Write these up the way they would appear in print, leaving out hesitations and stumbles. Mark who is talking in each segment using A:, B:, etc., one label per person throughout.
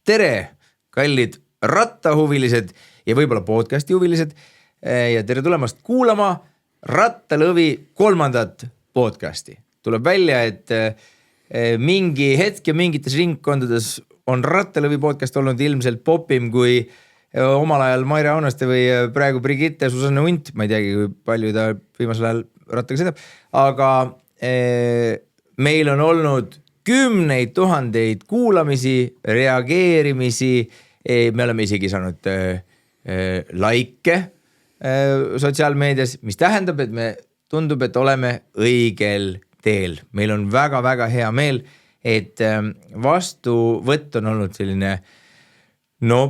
A: tere, kallid rattahuvilised ja võib-olla podcasti huvilised ja tere tulemast kuulama Rattalõvi 3. podcasti. Tuleb välja, et mingi hetk ja mingites ringkondades on Rattalõvi podcast olnud ilmselt popim kui omal ajal Maire Aunaste või praegu Brigitte Susanne Unt. Ma ei teagi, kui palju ta viimasel ajal rattaga sõidab, aga meil on olnud 10 000 kuulamisi, reageerimisi, me oleme isegi saanud like sotsiaalmeedias, mis tähendab, et me tundub, et oleme õigel teel. Meil on väga-väga hea meel, et vastuvõtt on olnud selline, no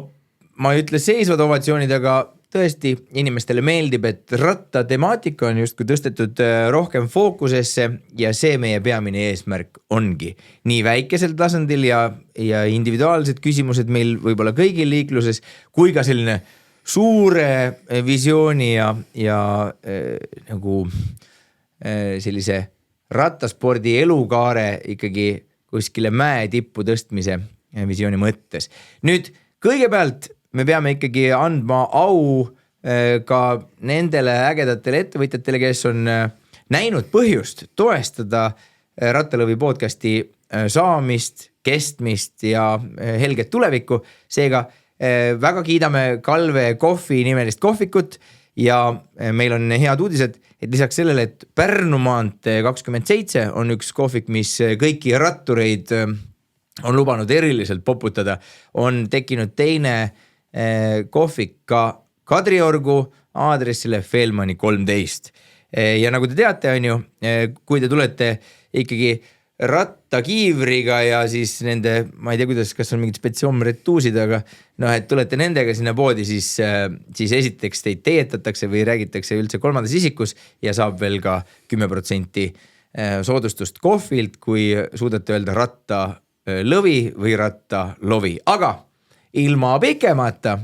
A: ma ei ütle seisvad ovatsioonid, aga tõesti inimestele meeldib, et ratta temaatika on justkui tõstetud rohkem fookusesse ja see meie peamine eesmärk ongi. Nii väikesel tasandil ja individuaalsed küsimused meil võib-olla kõigil liikluses, kui ka selline suure visiooni ja nagu sellise rattaspordi elukaare ikkagi kuskile mäe tippu tõstmise visiooni mõttes. Nüüd kõigepealt me peame ikkagi andma au ka nendele ägedatele ettevõtjatele, kes on näinud põhjust toestada Rattalõvi podcasti saamist, kestmist ja helget tulevikku. Seega väga kiidame Kalve Kohvi nimelist kohvikut ja meil on head uudised, et lisaks sellele, et Pärnu maantee 27 on üks kohvik, mis kõiki rattureid on lubanud eriliselt poputada, on tekkinud teine kohvik ka Kadriorgu aadressile Feldmani 13. Ja nagu te teate, on ju, kui te tulete ikkagi rattakiivriga ja siis nende, ma ei tea, kuidas, kas on mingid spetsiomretuusid, aga et tulete nendega sinna poodi, siis esiteks teid teetatakse või räägitakse üldse 3. isikus ja saab veel ka 10% soodustust kohvilt, kui suudate öelda Rattalõvi või Rattalovi. Aga ilma pikemata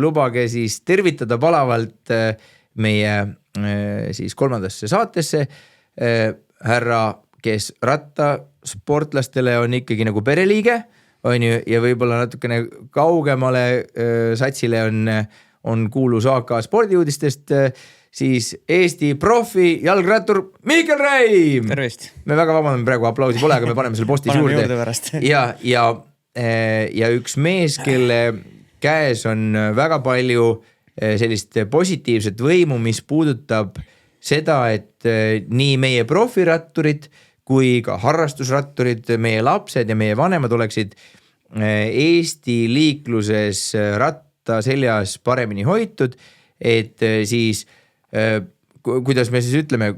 A: lubage siis tervitada palavalt meie siis 3. saatesse härra, kes rattasportlastele on ikkagi nagu pereliige, on ju, ja võib-olla natukene kaugemale satsile on kuulus AK spordiuudistest, siis Eesti profi jalgrattur Mihkel Räim.
B: Tervist.
A: Me väga vabandame, praegu aplausi pole, aga me paneme selle postis juurde. Ja üks mees, kelle käes on väga palju sellist positiivset võimu, mis puudutab seda, et nii meie profiratturid kui ka harrastusratturid, meie lapsed ja meie vanemad oleksid Eesti liikluses ratta seljas paremini hoitud, et siis, kuidas me siis ütleme,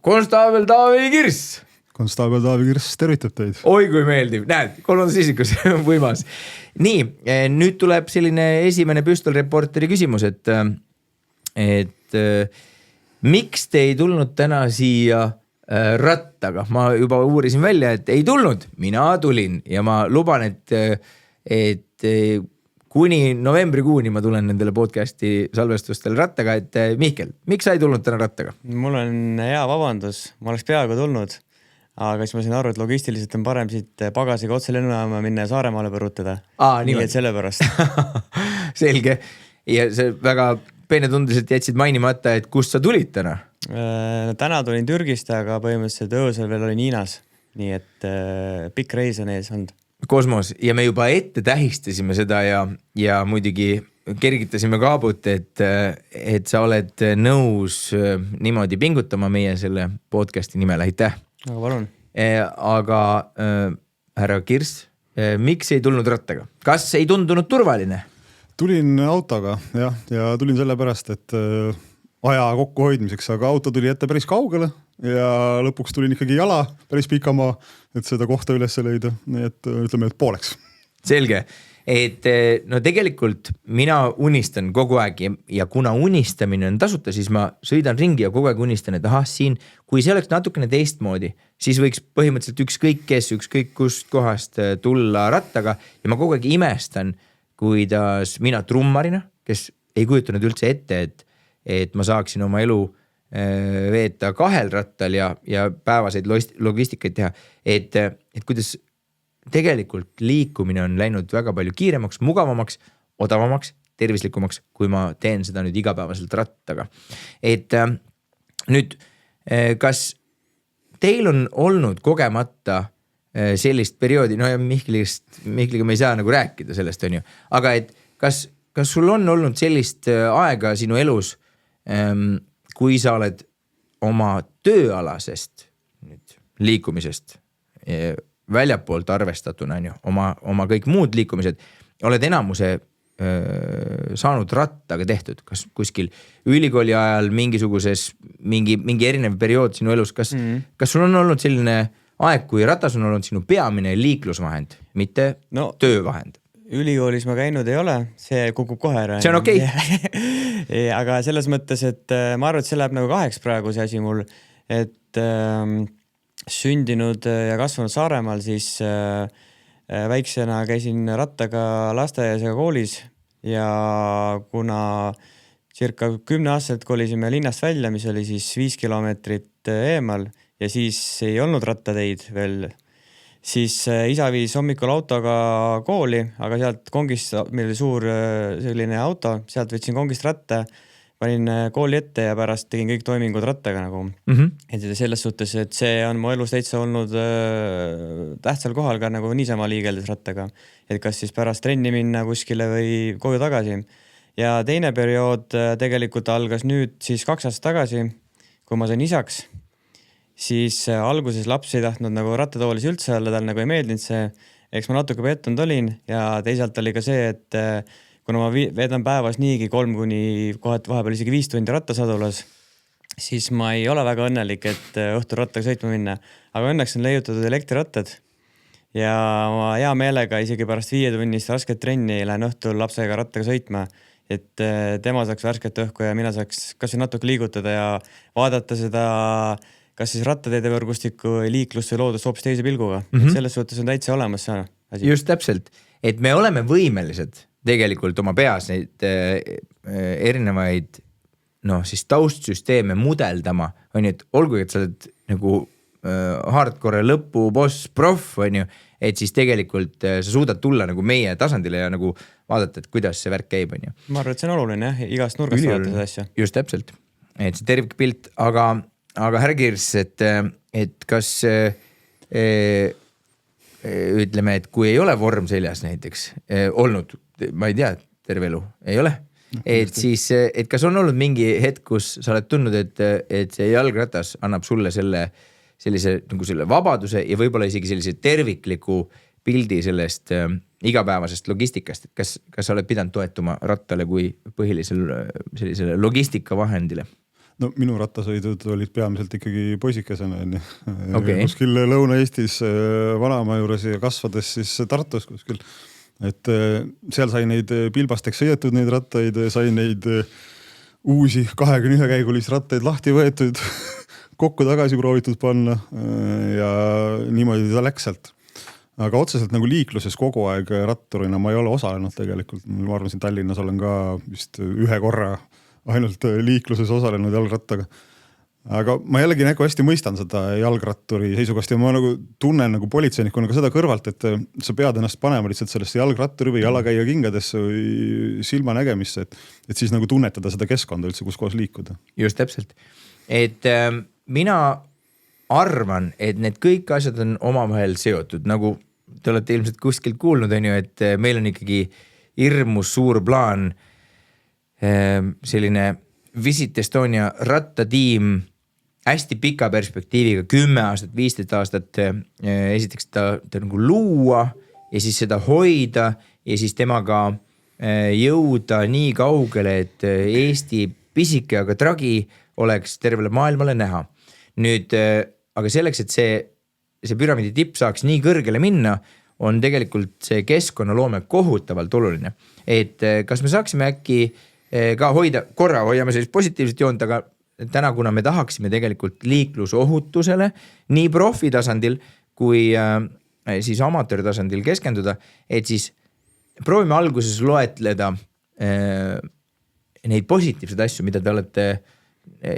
A: konstaabel Taavi Kirss.
C: Konstaabel Taavi Kirss tervitab teid.
A: Oi, kui meeldib. Näed, 3. isikus võimas. Nii, nüüd tuleb selline esimene püstolreporteri küsimus, et miks te ei tulnud täna siia rattaga? Ma juba uurisin välja, et ei tulnud. Mina tulin ja ma luban, et kuni novembrikuuni ma tulen nendele podcasti salvestustele rattaga, et Mihkel, miks sa ei tulnud täna rattaga?
B: Mul on hea vabandus, ma oleks peaaegu tulnud, aga siis ma sain aru, et logistiliselt on parem siit pagasiga otse lennujaama minna ja Saaremaale põrutada. Nii et selle pärast.
A: Selge. Ja see väga peenetundeliselt jätsid mainimata, et kust sa tulid täna?
B: Täna tulin Türgist, aga põhimõtteliselt öösel veel olin Hiinas. Nii et pikk reis on ees olnud.
A: Kosmos. Ja me juba ette tähistasime seda ja muidugi kergitasime kaabut, et sa oled nõus niimoodi pingutama meie selle podcasti nimel. Aitäh!
B: Aga palun.
A: Aga härra Kirss, miks ei tulnud rattaga? Kas ei tundunud turvaline?
C: Tulin autoga ja tulin selle pärast, et aja kokkuhoidmiseks, aga auto tuli ette päris kaugele ja lõpuks tulin ikkagi jala päris pikamaa, et seda kohta üles leida. Nii et ütleme, et pooleks.
A: Selge. Et no tegelikult mina unistan kogu aeg ja kuna unistamine on tasuta, siis ma sõidan ringi ja kogu aeg unistan, et siin, kui see oleks natukene teistmoodi, siis võiks põhimõtteliselt ükskõik kust kohast tulla rattaga ja ma kogu aeg imestan, kuidas mina trummarina, kes ei kujutanud üldse ette, et ma saaksin oma elu veeta 2 rattal ja päevaseid logistikaid teha, et kuidas tegelikult liikumine on läinud väga palju kiiremaks, mugavamaks, odavamaks, tervislikumaks, kui ma teen seda nüüd igapäevaselt rattaga. Et nüüd, kas teil on olnud kogemata sellist perioodi, no ja Mihkliga me ei saa nagu rääkida sellest, on ju, aga et kas sul on olnud sellist aega sinu elus, kui sa oled oma tööalasest nüüd, liikumisest väljapoolt arvestatuna, on ju, oma kõik muud liikumised, oled enamuse saanud rattaga tehtud, kas kuskil ülikooli ajal mingisuguses, mingi erinev periood sinu elus, kas sul on olnud selline aeg, kui ratas on olnud sinu peamine liiklusvahend, mitte töövahend?
B: Ülikoolis ma käinud ei ole, see kukub kohe ära.
A: See on okei.
B: Aga selles mõttes, et ma arvan, et see läheb nagu 2 praegu see asi mul, et sündinud ja kasvanud Saaremaal, siis väiksena käisin rattaga lasteaias ja koolis ja kuna circa 10-aastaselt kolisime linnast välja, mis oli siis 5 kilomeetrit eemal ja siis ei olnud rattateid veel, siis isa viis hommikul autoga kooli, aga sealt kongist, meil oli suur selline auto, sealt võtsin kongist ratta, panin kooli ette ja pärast tegin kõik toimingud rattaga nagu. Et selles suhtes, et see on mu elus täitsa olnud tähtsal kohal ka nagu niisama liigeldes rattaga. Et kas siis pärast trenni minna kuskile või koju tagasi. Ja teine periood tegelikult algas nüüd siis 2 aastat tagasi, kui ma sain isaks. Siis alguses laps ei tahtnud nagu rattatoolis üldse olla, tal nagu ei meeldinud see, eks ma natuke pettunud olin ja teisalt oli ka see, et kuna ma veedan päevas niigi 3 kuni kohati vahepeal isegi 5 tundi rattasadulas, siis ma ei ole väga õnnelik, et õhtul rattaga sõitma minna. Aga õnneks on leiutatud elektrirattad ja ma hea meelega isegi pärast 5-tunnist rasket trenni lähen õhtul lapsega rattaga sõitma, et tema saaks värsket õhku ja mina saaks kas või natuke liigutada ja vaadata seda kas siis rattateede võrgustikku või liiklust või loodust hoopis teise pilguga. Selles suhtes on täitsa olemas see asi.
A: Just täpselt, et me oleme võimelised tegelikult oma peas neid erinevaid siis taustsüsteeme mudeldama, on ju, et olgu, et sa oled nagu hardcore lõpu boss proff, on ju, et siis tegelikult sa suudad tulla nagu meie tasandile ja nagu vaadata, et kuidas see värk käib, on ju.
B: Ma arvan, et see on oluline, igast nurgast vaadata seda asja.
A: Just täpselt, et see tervikpilt, aga härra Kirs, et kas ütleme, et kui ei ole vorm seljas näiteks olnud, ma ei tea, terve elu ei ole, et siis, et kas on olnud mingi hetk, kus sa oled tundnud, et see jalgratas annab sulle sellise nagu selle vabaduse ja võib-olla isegi sellise tervikliku pildi sellest igapäevasest logistikast, et kas sa oled pidanud toetuma rattale kui põhilisele sellisele logistikavahendile?
C: No minu rattasõidud olid peamiselt ikkagi poisikesena. Okay. Kuskil Lõuna-Eestis vanaema juures ja kasvades siis Tartus kuskil. Et seal sai neid pilbasteks sõidetud neid rattaid, sai neid uusi 21 käigulis rattaid lahti võetud, kokku tagasi proovitud panna ja niimoodi ta läks sealt. Aga otseselt nagu liikluses kogu aeg ratturina ma ei ole osalenud tegelikult. Ma arvan, siin Tallinnas olen ka vist 1 korra ainult liikluses osalenud jalgrattaga. Aga ma jällegi nagu hästi mõistan seda jalgratturi seisukast ja ma nagu tunnen nagu politseinikuna ka seda kõrvalt, et sa pead ennast panema lihtsalt sellest jalgratturi või jalakäija kingadesse või silma nägemisse, et siis nagu tunnetada seda keskkonda üldse, kus kohas liikuda.
A: Just täpselt. Et mina arvan, et need kõik asjad on omavahel seotud, nagu te olete ilmselt kuskilt kuulnud, on ju, et meil on ikkagi hirmus suur plaan selline Visit Estonia rattatiim hästi pika perspektiiviga 10 aastat, 15 aastat esiteks ta nagu luua ja siis seda hoida ja siis temaga jõuda nii kaugele, et Eesti pisike, aga tragi oleks tervele maailmale näha. Nüüd, aga selleks, et see püramiidi tipp saaks nii kõrgele minna, on tegelikult see keskkonnaloome kohutavalt oluline. Et kas me saaksime äkki ka hoiame sellist positiivset joont, aga täna, kuna me tahaksime tegelikult liiklusohutusele nii profi tasandil kui siis amatöör tasandil keskenduda, et siis proovime alguses loetleda neid positiivseid asju, mida te olete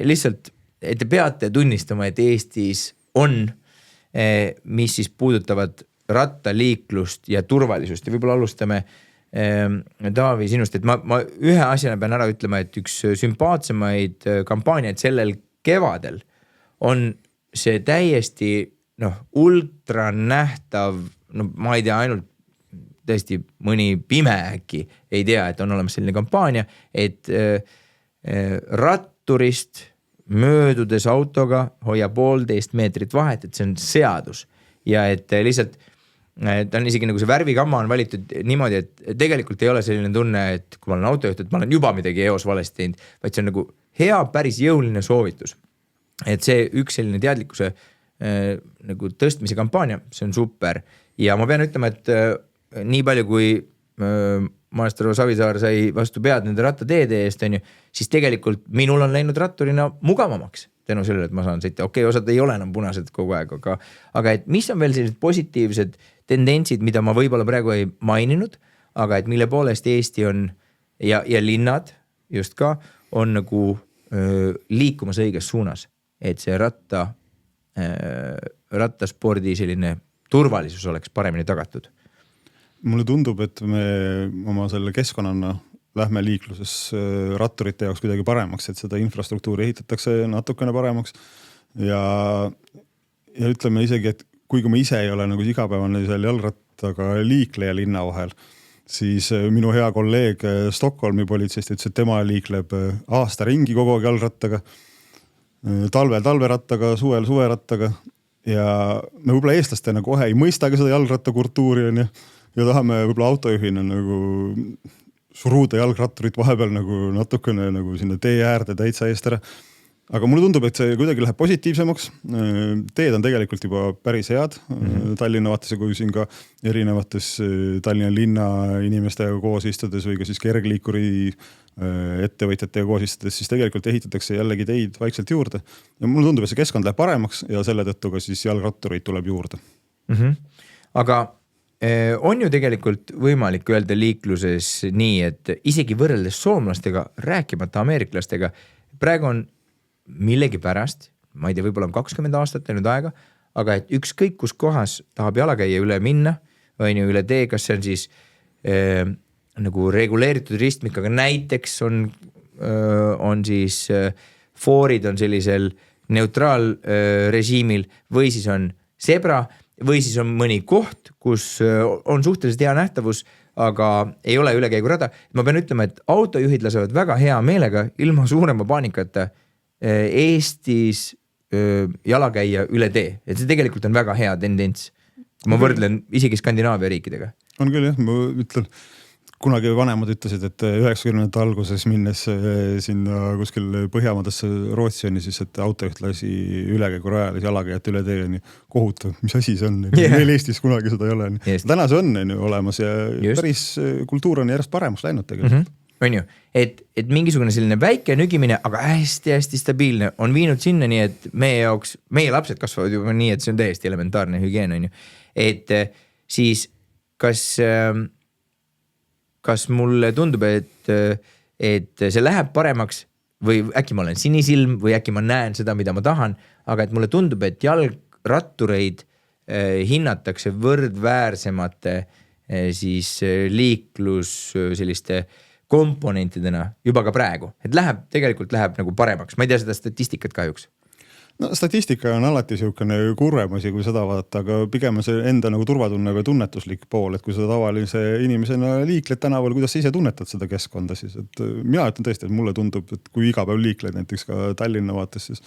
A: lihtsalt, et te peate tunnistama, et Eestis on, mis siis puudutavad rattaliiklust ja turvalisust ja võib-olla alustame Taavi sinust, et ma ühe asjana pean ära ütlema, et üks sümpaatsemaid kampaaniaid sellel kevadel on see täiesti ultra nähtav, ma ei tea, ainult tõesti mõni pime äkki ei tea, et on olemas selline kampaania, et ratturist möödudes autoga hoia 1,5 meetrit vahet, et see on seadus ja et lihtsalt ta on isegi nagu see värvikamma on valitud niimoodi, et tegelikult ei ole selline tunne, et kui ma olen autojuht, et ma olen juba midagi eos valesti teinud, vaid see on nagu hea, päris jõuline soovitus. Et see üks selline teadlikkuse nagu tõstmise kampaania, see on super ja ma pean ütlema, et nii palju kui maestro Savisaar sai vastu pead nende rattateede eest, siis tegelikult minul on läinud ratturina mugavamaks tänu sellele, et ma saan sõita. Okei, osad ei ole enam punased kogu aeg, aga et mis on veel sellised positiivsed tendentsid, mida ma võib-olla praegu ei maininud, aga et mille poolest Eesti on ja linnad just ka on nagu liikumas õiges suunas, et see rattaspordi selline turvalisus oleks paremini tagatud.
C: Mulle tundub, et me oma selle keskkonnana lähme liikluses ratturite jaoks kuidagi paremaks, et seda infrastruktuuri ehitatakse natukene paremaks ja ütleme isegi, et kuigi ma ise ei ole nagu igapäevane seal jalgrattaga liikleja linna vahel, siis minu hea kolleeg Stockholmi politseist ütles, et tema liikleb aasta ringi kogu aeg jalgrattaga, talvel talverattaga, suvel suverattaga ja me võib-olla eestlastena kohe ei mõistagi seda jalgrattakultuuri ja tahame võib-olla autojuhina nagu suruda jalgratturit vahepeal nagu natukene nagu sinna tee äärde täitsa eest ära. Aga mulle tundub, et see kuidagi läheb positiivsemaks. Teed on tegelikult juba päris head. Tallinna vaates ja kui siin ka erinevates Tallinna linna inimestega koos istudes või ka siis kergliikuri ettevõtjatega koos istudes, siis tegelikult ehitatakse jällegi teid vaikselt juurde. Ja mulle tundub, et see keskkond läheb paremaks ja selle tõttu ka siis jalgrattureid tuleb juurde.
A: Aga on ju tegelikult võimalik öelda liikluses nii, et isegi võrreldes soomlastega, rääkimata ameeriklastega, praegu on millegi pärast, ma ei tea, võib-olla on 20 aastat läinud aega, aga et ükskõik kus kohas tahab jalakäija üle minna, või üle tee, kas see on siis nagu reguleeritud ristmik, aga näiteks on siis foorid on sellisel neutraalrežiimil või siis on zebra või siis on mõni koht, kus on suhteliselt hea nähtavus, aga ei ole ülekäigurada. Ma pean ütlema, et autojuhid lasevad väga hea meelega ilma suurema paanikata Eestis jalakäija üle tee. Et see tegelikult on väga hea tendents. Ma võrdlen isegi Skandinaavia riikidega.
C: On küll jah, ma ütlen, kunagi vanemad ütlesid, et 90. alguses minnes sinna kuskil Põhjamaadesse Rootsi on siis, et autojuht lasi ülekäigurajal jalakäijat üle tee kohutav, mis asi see on? Meil Eestis kunagi seda ei ole. Täna see on olemas ja päris kultuur on järjest paremaks läinud tegelikult.
A: On ju, et mingisugune selline väike nügimine, aga hästi stabiilne on viinud sinna nii, et meie jaoks, meie lapsed kasvavad juba nii, et see on täiesti elementaarne hügieen, on ju. Et siis kas mulle tundub, et see läheb paremaks või äkki ma olen sinisilm või äkki ma näen seda, mida ma tahan, aga et mulle tundub, et jalgrattureid hinnatakse võrdväärsemate siis liiklus selliste komponentidena juba ka praegu. Et tegelikult läheb nagu paremaks. Ma ei tea seda statistikat kahjuks.
C: No statistika on alati siukene kurvem asi, kui seda vaadata, aga pigem on see enda nagu turvatunne või tunnetuslik pool, et kui seda tavalise inimesena liikled tänaval, kuidas sa ise tunnetad seda keskkonda siis, et mina ütlen tõesti, et mulle tundub, et kui iga päev liikled näiteks ka Tallinna vaates, siis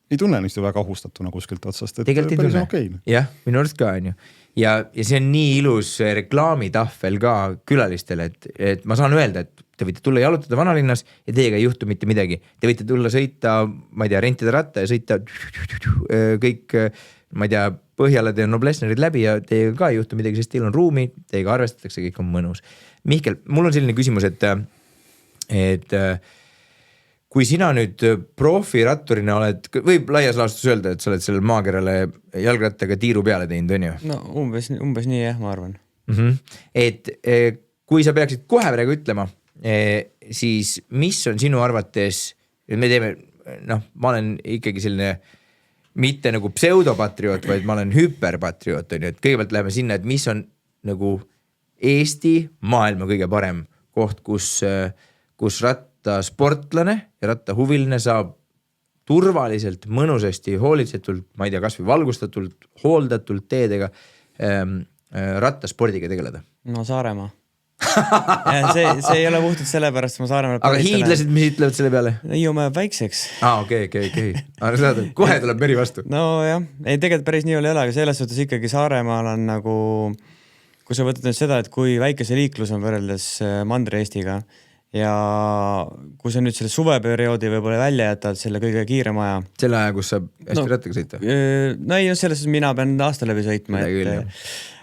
C: ei tunne niistu väga ohustatuna kuskilt otsast, et
A: tegelikult
C: päris okei.
A: Jah, minu arust ka on ju. Ja see on nii ilus reklaamitahvel ka külalistele, et ma saan öelda, et te võite tulla jalutada vanalinnas ja teiega ei juhtu mitte midagi. Te võite tulla sõita, ma ei tea, rentida ratta ja sõita kõik, ma ei tea, Põhjalad ja Noblessnerid läbi ja teiega ka ei juhtu midagi, sest teil on ruumi, teiega arvestatakse, kõik on mõnus. Mihkel, mul on selline küsimus, et kui sina nüüd profiratturina oled, võib laias laastus öelda, et sa oled sellel maakerale jalgrattaga tiiru peale teinud, on ju?
B: No umbes nii jah, ma arvan.
A: Et kui sa peaksid kohe praegu ütlema, siis mis on sinu arvates, me teeme, ma olen ikkagi selline, mitte nagu pseudopatrioot, vaid ma olen hüperpatrioot, on ju, et kõigepealt läheme sinna, et mis on nagu Eesti maailma kõige parem koht, kus rattasportlane ja rattahuviline saab turvaliselt, mõnusasti, hoolitsetult, ma ei tea, kas või valgustatult, hooldatult teedega rattaspordiga tegeleda.
B: No Saaremaa. see ei ole puhtalt sellepärast, ma Saaremaal.
A: Aga hiidlased, mis ütlevad selle peale?
B: Hiiumäe väikseks.
A: Okei. Kohe tuleb meri vastu.
B: No jah, ei tegelikult päris nii ei ole, aga selles suhtes ikkagi Saaremaal on nagu, kui sa võtad nüüd seda, et kui väike see liiklus on võrreldes Mandri-Eestiga ja kui sa nüüd selle suveperioodi võib-olla välja jätad selle kõige kiirema aja.
A: Selle aja, kus saab hästi rattaga sõita?
B: No ei, selles mina pean aasta läbi sõitma.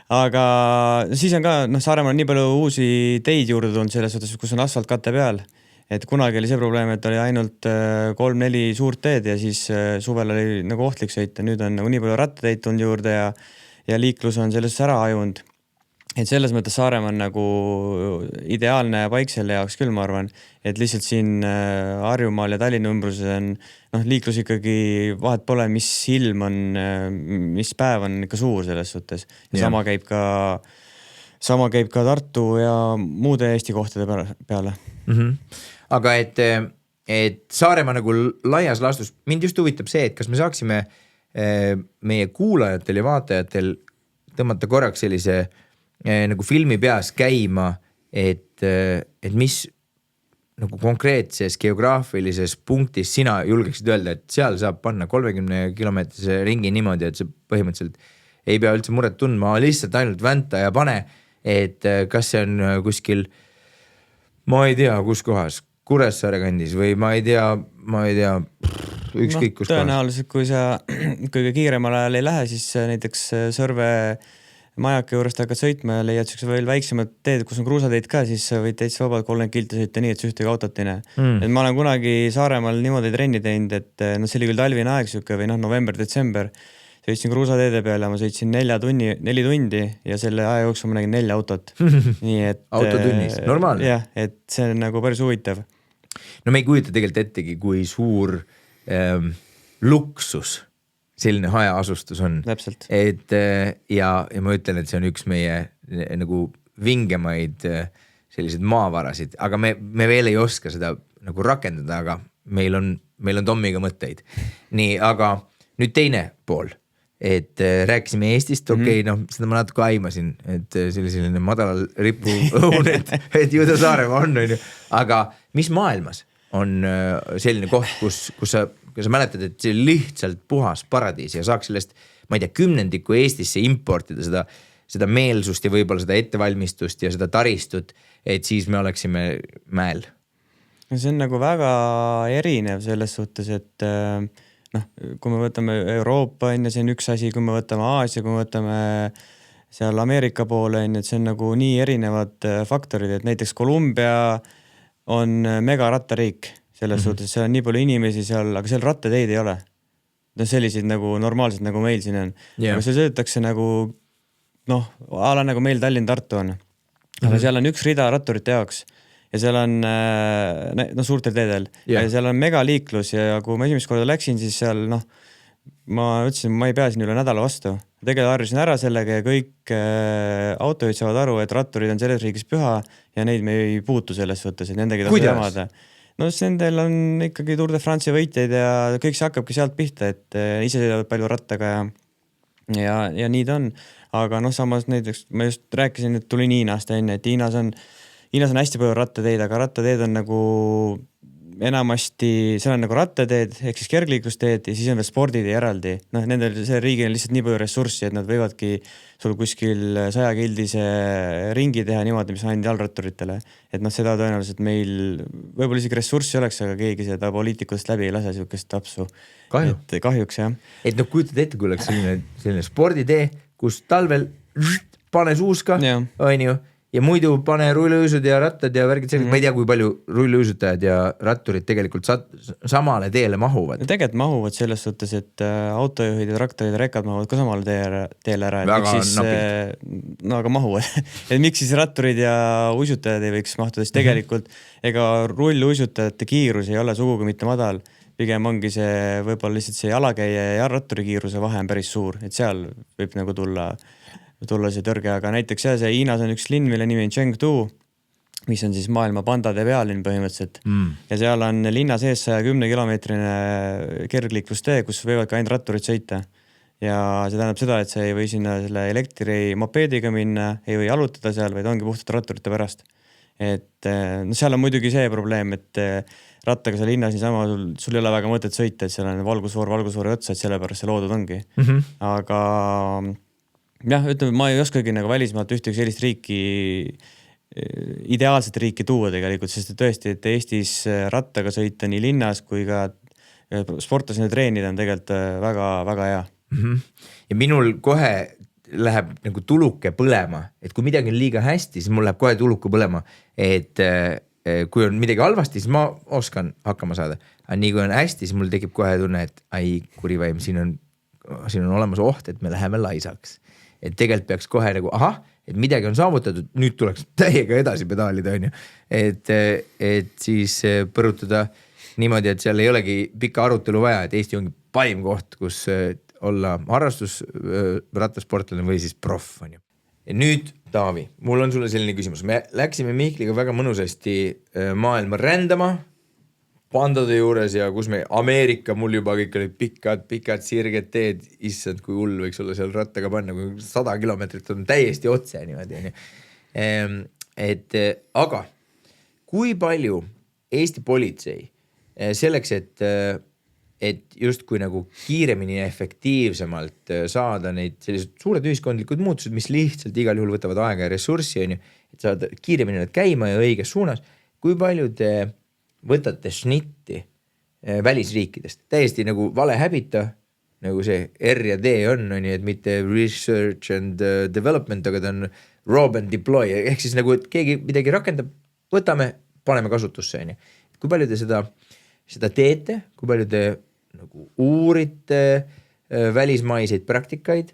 B: Aga siis on ka, Saaremaal on nii palju uusi teid juurde tulnud selles suhtes, kus on asfaltkatte peal. Et kunagi oli see probleem, et oli ainult 3-4 suurt teed ja siis suvel oli nagu ohtlik sõita. Nüüd on nagu nii palju rattateid tulnud juurde ja liiklus on sellest ära ajunud. Et selles mõttes Saaremaa on nagu ideaalne paik selle jaoks küll, ma arvan, et lihtsalt siin Harjumaal ja Tallinna ümbruses on liiklus ikkagi vahet pole, mis ilm on, mis päev on ikka suur selles suhtes. Ja sama käib ka Tartu ja muude Eesti kohtade peale.
A: Aga et Saaremaa nagu laias laastus, mind just huvitab see, et kas me saaksime meie kuulajatel ja vaatajatel tõmmata korraks sellise nagu filmi peas käima, et mis nagu konkreetses geograafilises punktis sina julgeksid öelda, et seal saab panna 30 kilomeetrise ringi niimoodi, et see põhimõtteliselt ei pea üldse muret tundma, lihtsalt ainult vänta ja pane, et kas see on kuskil, ma ei tea, kus kohas, Kuressaare kandis või ma ei tea, ükskõik kus kohas.
B: Tõenäoliselt, kui sa kõige kiiremal ajal ei lähe, siis näiteks Sõrve majake juurest hakkad sõitma ja leiad siukse veel väiksemad teed, kus on kruusateid ka, siis võid täitsa vabalt 30 kilti sõita nii, et see ühtegi autot ei näe. Et ma olen kunagi Saaremaal niimoodi trenni teinud, et see oli küll talvine aeg siuke või november-detsember. Sõitsin kruusateede peale ja ma sõitsin 4 tundi ja selle aja jooksul ma nägin 4 autot. Nii et
A: autotunnis, normaalne.
B: Jah, et see on nagu päris huvitav.
A: No me ei kujutta tegelikult ettegi, kui suur luksus selline hajaasustus on.
B: Täpselt.
A: Et ja ma ütlen, et see on üks meie nagu vingemaid selliseid maavarasid, aga me veel ei oska seda nagu rakendada, aga meil on Tommiga mõtteid. Nii, aga nüüd teine pool, et rääkisime Eestist, seda ma natuke aimasin, et selline madalal ripu õun, et ju ta Saaremaa on, aga mis maailmas on selline koht, kus sa mäletad, et see lihtsalt puhas paradiis ja saaks sellest, ma ei tea, 10 Eestisse importida seda meelsust ja võib-olla seda ettevalmistust ja seda taristut, et siis me oleksime mäel.
B: See on nagu väga erinev selles suhtes, et kui me võtame Euroopa, see on üks asi, kui me võtame Aasia, kui me võtame seal Ameerika poole, et see on nagu nii erinevad faktorid, et näiteks Kolumbia on mega rattariik selles suhtes, seal on nii palju inimesi seal, aga seal rattateid ei ole. Sellised nagu normaalsed, nagu meil siin on. Aga seal sõidetakse nagu, ala nagu meil Tallinn-Tartu on. Aga seal on üks rida ratturite jaoks ja seal on suurtel teedel ja seal on megaliiklus ja kui ma esimest korda läksin, siis seal ma ütlesin, ma ei pea siin üle nädala vastu. Tegelikult harjusin ära sellega ja kõik autojuhid saavad aru, et ratturid on selles riigis püha ja neid me ei puutu selles suhtes, et nendegi tasu jamada. Siis nendel on ikkagi Tour de France võitjaid ja kõik see hakkabki sealt pihta, et ise sõidavad palju rattaga ja nii ta on. Aga samas näiteks ma just rääkisin, et tulin Hiinast enne, et Hiinas on hästi palju rattateid, aga rattateed on nagu enamasti, seal on nagu rattateed ehk siis kergliiklusteed ja siis on veel spordid eraldi. Nendel see riigil on lihtsalt nii palju ressurssi, et nad võivadki sul kuskil 100-kildise ringi teha niimoodi, mis on ainult jalratturitele. Et seda tõenäoliselt meil võib-olla isegi ressurssi oleks, aga keegi seda poliitikutest läbi ei lase siukest tapsu. Kahjuks, jah.
A: Et kujutad ette, kui oleks selline sporditee, kus talvel pane suuska, on ju, ja muidu pane rulluisud ja rattad ja värgid sellised. Ma ei tea, kui palju rulluisutajad ja ratturid tegelikult samale teele mahuvad.
B: Tegelikult mahuvad selles suhtes, et autojuhid ja traktorid ja rekad mahuvad ka samale teele ära.
A: Väga napilt.
B: Aga mahuvad. Et miks siis ratturid ja uisutajad ei võiks mahtuda, siis tegelikult ega rulluisutajate kiirus ei ole sugugi mitte madal. pigem ongi see võib-olla lihtsalt see jalakäija ja ratturi kiiruse vahe on päris suur, et seal võib nagu tulla see tõrge, aga näiteks see Hiinas on üks linn, mille nimi on Chengdu, mis on siis maailma pandade pealinn põhimõtteliselt ja seal on linna sees 110-kilomeetrine kergliiklustee, kus võivad ka ainult ratturid sõita. Ja see tähendab seda, et sa ei või sinna selle elektrimopeediga minna, ei või jalutada seal, vaid ongi puhtalt ratturite pärast. Et no seal on muidugi see probleem, et rattaga seal linnas niisama sul ei ole väga mõtet sõita, et seal on valgusfoori otsa, et sellepärast see loodud ongi. Aga jah, ütleme, ma ei oskagi nagu välismaalt ühtegi sellist riiki, ideaalset riiki tuua tegelikult, sest et tõesti, et Eestis rattaga sõita nii linnas kui ka sportlasena treenida on tegelikult väga, väga hea.
A: Ja minul kohe läheb nagu tuluke põlema, et kui midagi on liiga hästi, siis mul läheb kohe tuluke põlema, et kui on midagi halvasti, siis ma oskan hakkama saada. Aga nii kui on hästi, siis mul tekib kohe tunne, et ai, kurivaim, siin on olemas oht, et me läheme laisaks. Et tegelikult peaks kohe nagu, et midagi on saavutatud, nüüd tuleks täiega edasi pedaalida, on ju. Et siis põrutada niimoodi, et seal ei olegi pikka arutelu vaja, et Eesti ongi parim koht, kus olla harrastus rattasportlane või siis proff, on ju. Ja nüüd, Taavi, mul on sulle selline küsimus. Me läksime Mihkliga väga mõnusasti maailma rändama pandade juures ja kus me Ameerika, mul juba kõik olid pikad sirged teed, issand, kui hull võiks olla seal rattaga panna, kui 100 kilomeetrit on täiesti otse niimoodi, on ju. Aga kui palju Eesti politsei selleks, et justkui nagu kiiremini ja efektiivsemalt saada neid sellised suured ühiskondlikud muutused, mis lihtsalt igal juhul võtavad aega ja ressurssi, on ju, et saada kiiremini need käima ja õiges suunas. Kui palju te võtate šnitti välisriikidest? Täiesti nagu vale häbita, nagu see R ja D on ju, et mitte research and development, aga ta on rob and deploy, ehk siis nagu, et keegi midagi rakendab, võtame, paneme kasutusse, on ju. Kui palju te seda teete, kui palju te nagu uurite välismaiseid praktikaid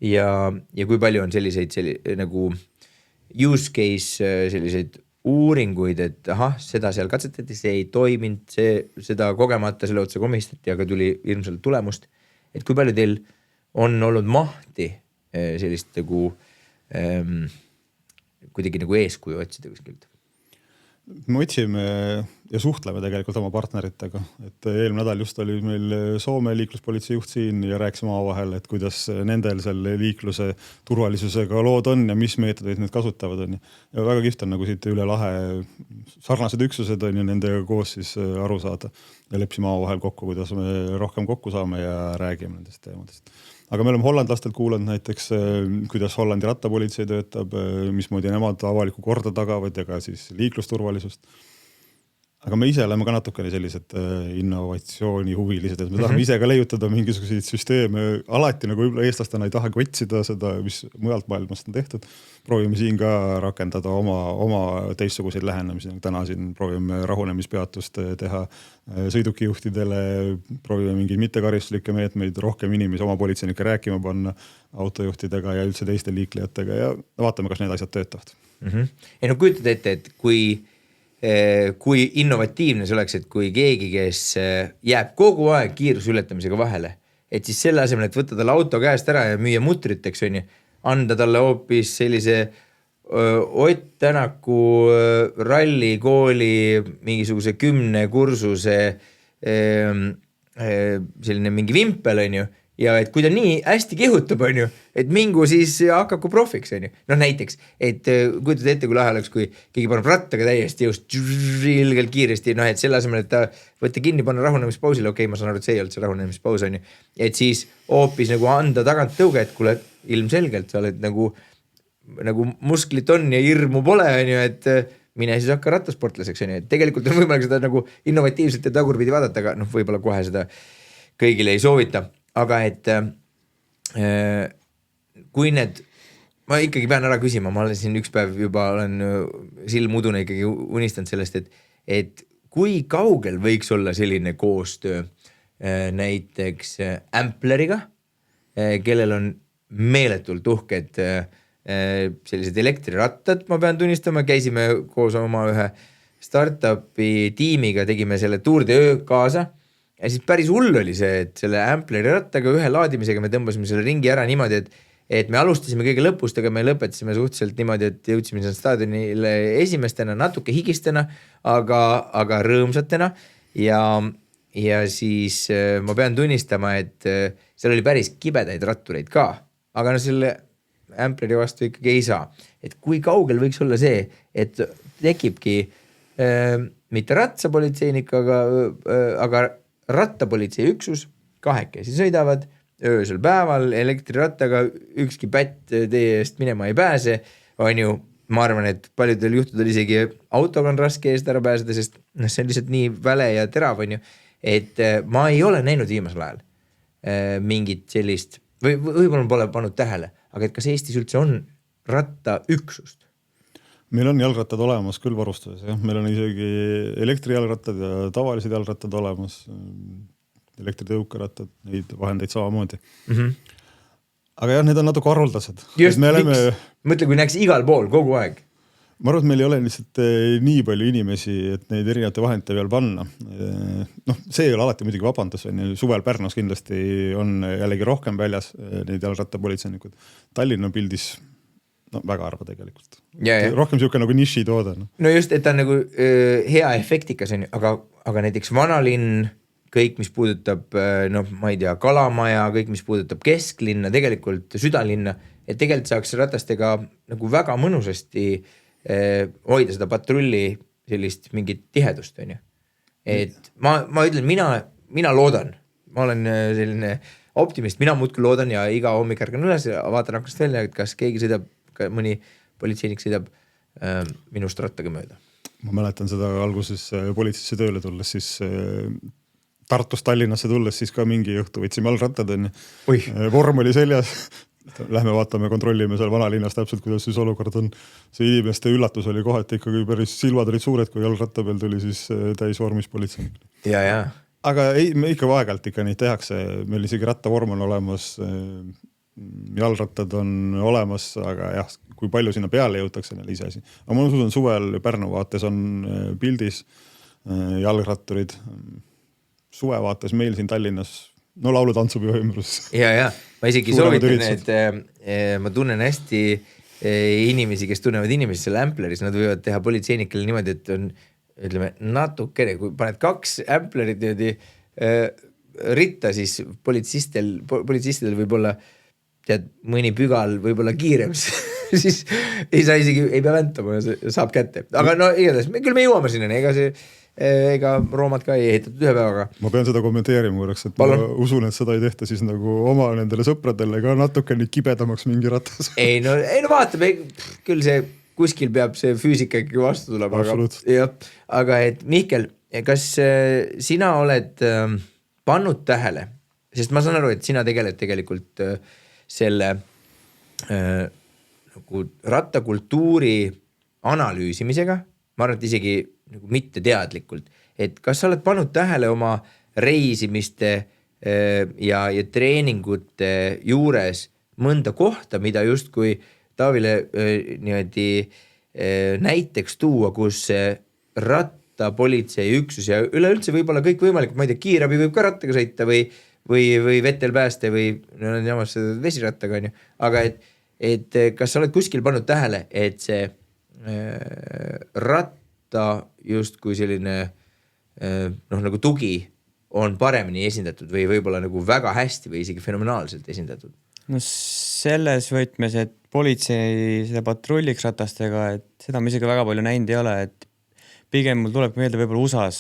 A: ja kui palju on selliseid nagu use case selliseid uuringuid, et seda seal katsetati, see ei toiminud, seda kogemata selle otsa komistati, aga tuli ilmselt tulemust. Et kui palju teil on olnud mahti sellist nagu kuidagi nagu eeskuju otsida kuskilt?
C: Me otsime ja suhtleme tegelikult oma partneritega, et eelmine nädal just oli meil Soome liikluspolitsei juht siin ja rääkisime omavahel, et kuidas nendel seal liikluse turvalisusega lood on ja mis meetodeid need kasutavad on. Ja väga kihvt on nagu siit üle lahe sarnased üksused on ja nendega koos siis aru saada ja lepsime omavahel kokku, kuidas me rohkem kokku saame ja räägime nendest teemadest. Aga me oleme hollandlastelt kuulanud näiteks, kuidas Hollandi rattapolitsei töötab, mismoodi nemad avalikku korda tagavad ja ka siis liiklusturvalisust. Aga me ise oleme ka natukene sellised innovatsiooni huvilised, et me tahame ise ka leiutada mingisuguseid süsteeme. Alati nagu eestlastena ei tahagi otsida seda, mis mujalt maailmast on tehtud. Proovime siin ka rakendada oma teistsuguseid lähenemisi. Täna siin proovime rahunemispeatust teha sõidukijuhtidele, proovime mingeid mittekaristuslikke meetmeid, rohkem inimesi oma politseinike rääkima panna autojuhtidega ja üldse teiste liiklejatega ja vaatame, kas need asjad töötavad.
A: Ei no kujutad ette, et kui innovatiivne see oleks, et kui keegi, kes jääb kogu aeg kiiruse ületamisega vahele, et siis selle asemel, et võtta talle auto käest ära ja müüa mutriteks, on ju, anda talle hoopis sellise Ott Tänaku rallikooli mingisuguse 10 kursuse selline mingi vimpel, on ju, ja et kui ta nii hästi kihutab, on ju, et mingu siis hakaku profiks, on ju. No näiteks, et kujutad ette, kui lahe oleks, kui keegi paneb rattaga täiesti just ilgelt kiiresti, et selle asemel, et ta võtta kinni, panna rahunemispausile, okei, ma saan aru, et see ei olnud see rahunemispaus, on ju. Et siis hoopis nagu anda tagant tõuge, et kuule, ilmselgelt sa oled nagu musklit on ja hirmu pole, on ju, et mine siis hakka rattasportlaseks, on ju. Et tegelikult on võimalik seda nagu innovatiivselt ja tagurpidi vaadata, aga võib-olla kohe seda kõigile ei soovita. Aga et kui ma ikkagi pean ära küsima, ma olen siin üks päev juba olen silmudune ikkagi unistanud sellest, et kui kaugel võiks olla selline koostöö näiteks Ampleriga, kellel on meeletult uhked sellised elektrirattad, ma pean tunnistama, käisime koos oma ühe startupi tiimiga, tegime selle Tour de Öö kaasa, ja siis päris hull oli see, et selle Ampleri rattaga ühe laadimisega me tõmbasime selle ringi ära niimoodi, et me alustasime kõige lõpust, aga me lõpetasime suhteliselt niimoodi, et jõudsime sinna staadionile esimestena, natuke higistena, aga rõõmsatena ja siis ma pean tunnistama, et seal oli päris kibedaid rattureid ka, aga selle Ampleri vastu ikkagi ei saa. Et kui kaugel võiks olla see, et tekibki mitte ratsapolitseinik, aga rattapolitsei üksus, kahekesi sõidavad öösel päeval elektrirattaga, ükski pätt teie eest minema ei pääse, on ju, ma arvan, et paljudel juhtudel isegi autoga on raske eest ära pääseda, sest see on lihtsalt nii väle ja terav, on ju, et ma ei ole näinud viimasel ajal mingit sellist, või võib-olla pole pannud tähele, aga et kas Eestis üldse on rattaüksust?
C: Meil on jalgrattad olemas küll varustuses, jah. Meil on isegi elektrijalgrattad ja tavalised jalgrattad olemas, elektritõukerattad, neid vahendeid samamoodi. Aga jah, need on natuke haruldased.
A: Just, mõtle, kui näeks igal pool kogu aeg.
C: Ma arvan, et meil ei ole lihtsalt nii palju inimesi, et neid erinevate vahendite peal panna. See ei ole alati muidugi vabandus. Suvel Pärnus kindlasti on jällegi rohkem väljas neid jalgrattapolitseinikud. Tallinna pildis väga harva tegelikult. Rohkem siuke nagu niši toode.
A: No just, et ta on nagu hea efektikas, aga näiteks vanalinn, kõik, mis puudutab, ma ei tea, Kalamaja, kõik, mis puudutab kesklinna, tegelikult südalinna, et tegelikult saaks ratastega nagu väga mõnusasti hoida seda patrulli sellist mingit tihedust, on ju. Et ma ütlen, mina loodan, ma olen selline optimist, mina muudkui loodan ja iga hommik ärgan üles ja vaatan aknast välja, et kas keegi sõidab, mõni politseinik sõidab minust rattaga mööda.
C: Ma mäletan seda alguses politseisse tööle tulles, siis Tartust Tallinnasse tulles, siis ka mingi õhtu võtsime jalgrattad, vorm oli seljas, lähme vaatame, kontrollime seal vanalinnas täpselt, kuidas siis olukord on. See inimeste üllatus oli kohati ikkagi päris silvad olid suured, kui jalgratta peal tuli siis täisvormis politseinik.
A: Ja.
C: Aga me ikka vaegalt ikka neid tehakse, meil isegi rattavorm on olemas, jalgrattad on olemas, aga jah, kui palju sinna peale jõutakse neil ise asi. Aga ma usun, suvel Pärnu vaates on pildis jalgratturid, suve vaates meil siin Tallinnas, laulutantsupiva ümbrus.
A: Ja, ma isegi soovitan, et ma tunnen hästi inimesi, kes tunnevad inimesi seal Ampleris, nad võivad teha politseinikele niimoodi, et on, ütleme, natukene, kui paned 2 Amplerit ritta, siis politsistidel võib-olla tead, mõni pügal võib-olla kiirem, siis ei saa isegi, ei pea väntama, saab kätte. Aga igatahes, küll me jõuame sinna, ega Roomat ka ei ehitatud ühe päevaga.
C: Ma pean seda kommenteerima korraks, et ma usun, et seda ei tehta siis nagu oma nendele sõpradele ka natuke nii kibedamaks mingi ratas.
A: Ei no vaatame, küll see kuskil peab see füüsika ikkagi vastu tulema. Aga et Mihkel, kas sina oled pannud tähele, sest ma saan aru, et sina tegeled tegelikult selle nagu rattakultuuri analüüsimisega, ma arvan, et isegi nagu mitte teadlikult, et kas sa oled pannud tähele oma reisimiste ja treeningute juures mõnda kohta, mida justkui Taavile niimoodi näiteks tuua, kus rattapolitsei üksus ja üleüldse võib-olla kõik võimalikud, ma ei tea, kiirabi võib ka rattaga sõita või vetel pääste või jamas vesirattaga, on ju. Aga et kas sa oled kuskil pannud tähele, et see ratta just kui selline nagu tugi on paremini esindatud või võib-olla nagu väga hästi või isegi fenomenaalselt esindatud?
B: No selles võtmes, et politsei seda patrulliks ratastega, et seda ma isegi väga palju näinud ei ole, et pigem mul tuleb meelde võib-olla USAs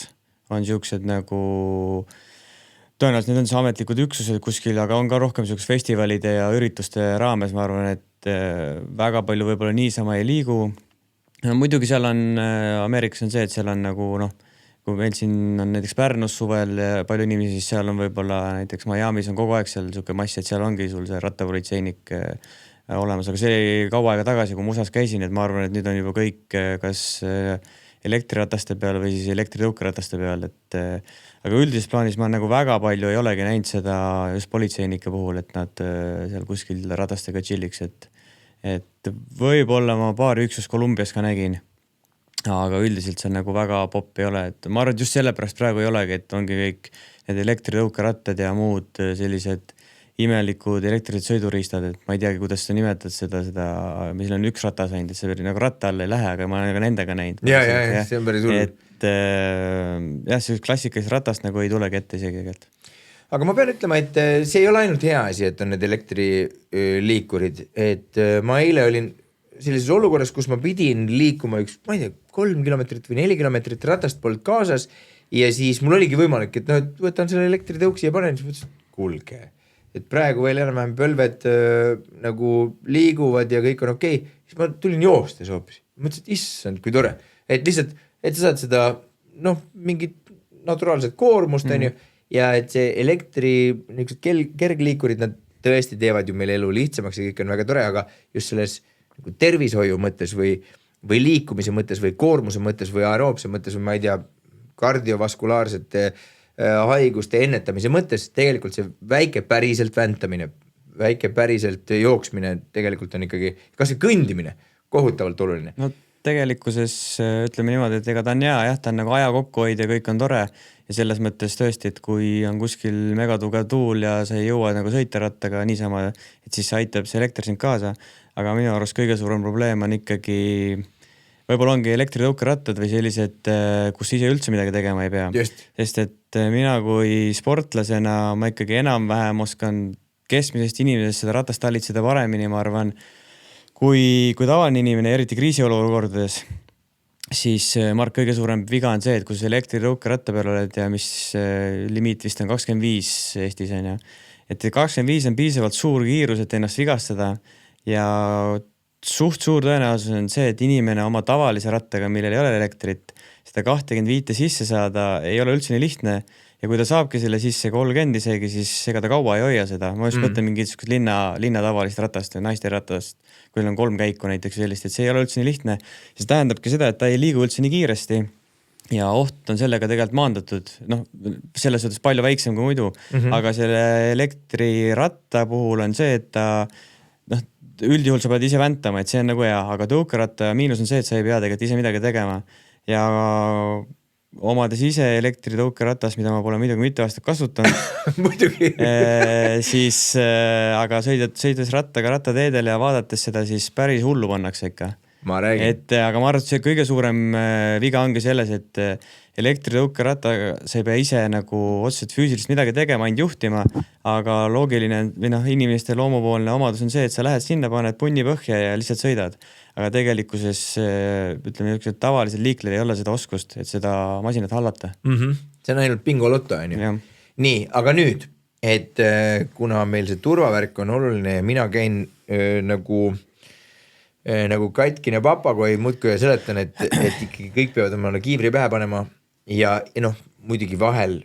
B: on siuksed nagu tõenäoliselt need on see ametlikud üksused kuskil, aga on ka rohkem siuks festivalide ja ürituste raames, ma arvan, et väga palju võib-olla niisama ei liigu. Muidugi seal on, Ameerikas on see, et seal on nagu kui meil siin on näiteks Pärnus suvel palju inimesi, siis seal on võib-olla näiteks Miami's on kogu aeg seal siuke mass, et seal ongi sul see rattapolitseinik olemas, aga see oli kaua aega tagasi, kui ma USAs käisin, et ma arvan, et nüüd on juba kõik kas elektrirataste peal või siis elektritõukerataste peal, et aga üldises plaanis ma nagu väga palju ei olegi näinud seda just politseinike puhul, et nad seal kuskil ratastega chilliks, et võib-olla ma paari üksust Kolumbias ka nägin. aga üldiselt see nagu väga popp ei ole, et ma arvan, et just sellepärast praegu ei olegi, et ongi kõik need elektritõukerattad ja muud sellised imelikud elektrilised sõiduriistad, et ma ei teagi, kuidas sa nimetad seda, mis on üks ratas ainult, et see nagu ratta all ei lähe, aga ma olen ka nendega näinud.
A: Ja, see on päris hull.
B: Et see klassikalist ratast nagu ei tulegi ette isegi tegelikult.
A: Aga ma pean ütlema, et see ei ole ainult hea asi, et on need elektriliikurid, et ma eile olin sellises olukorras, kus ma pidin liikuma üks, ma ei tea, 3 kilomeetrit või 4 kilomeetrit ratast polnud kaasas ja siis mul oligi võimalik, et et võtan selle elektritõuksi ja panen, siis mõtlesin, kuulge, et praegu veel enam-vähem põlved nagu liiguvad ja kõik on okei. Siis ma tulin joostes hoopis. Mõtlesin, et issand, kui tore. Et lihtsalt, et sa saad seda mingit naturaalset koormust ja et see elektri kergliikurid, nad tõesti teevad ju meil elu lihtsamaks ja kõik on väga tore, aga just selles nagu tervishoiu mõttes või liikumise mõttes või koormuse mõttes või aeroobse mõttes või ma ei tea, kardiovaskulaarsete haiguste ennetamise mõttes tegelikult see väike päriselt väntamine, väike päriselt jooksmine tegelikult on ikkagi, kas see kõndimine kohutavalt oluline?
B: No tegelikkuses ütleme niimoodi, et ega ta on hea, ta on nagu aja kokkuhoid ja kõik on tore ja selles mõttes tõesti, et kui on kuskil megatugev tuul ja sa ei jõua nagu sõita rattaga niisama, et siis aitab see elekter sind kaasa, aga minu arust kõige suurem probleem on ikkagi võib-olla ongi elektritõukerattad või sellised, kus ise üldse midagi tegema ei pea. Sest et mina kui sportlasena ma ikkagi enam-vähem oskan keskmisest inimesest seda ratast talitseda paremini, ma arvan, kui tavaline inimene, eriti kriisiolukordades, siis ma arvan, kõige suurem viga on see, et kui sa elektritõukeratta peal oled ja mis limiit vist on 25 Eestis on ja, et 25 on piisavalt suur kiirus, et ennast vigastada ja suht suur tõenäosus on see, et inimene oma tavalise rattaga, millel ei ole elektrit, seda 25 sisse saada ei ole üldse nii lihtne ja kui ta saabki selle sisse 30 isegi, siis ega ta kaua ei hoia seda. Ma just mõtlen mingit linna tavalist ratast või naiste ratast, kui on 3 käiku näiteks sellist, et see ei ole üldse nii lihtne. See tähendabki seda, et ta ei liigu üldse nii kiiresti ja oht on sellega tegelikult maandatud, selles suhtes palju väiksem kui muidu, aga selle elektriratta puhul on see, et ta üldjuhul sa pead ise väntama, et see on nagu hea, aga tõukeratta miinus on see, et sa ei pea tegelikult ise midagi tegema ja omades ise elektritõukeratas, mida ma pole muidugi mitu aastat kasutanud
A: muidugi
B: siis aga sõides rattaga rattateedel ja vaadates seda, siis päris hullu pannakse ikka.
A: Ma räägin.
B: Aga ma arvan, et see kõige suurem viga ongi selles, et elektritõukerattaga sa ei pea ise nagu otseselt füüsiliselt midagi tegema, ainult juhtima, aga loogiline või inimeste loomupoolne omadus on see, et sa lähed sinna, paned punni põhja ja lihtsalt sõidad. Aga tegelikkuses ütleme, tavalisel liiklejal ei ole seda oskust, et seda masinat hallata.
A: See on ainult bingolotto, on ju. Nii, aga nüüd, et kuna meil see turvavärk on oluline ja mina käin nagu katkine papagoi muudkui ja seletan, et ikkagi kõik peavad omale kiivri pähe panema ja muidugi vahel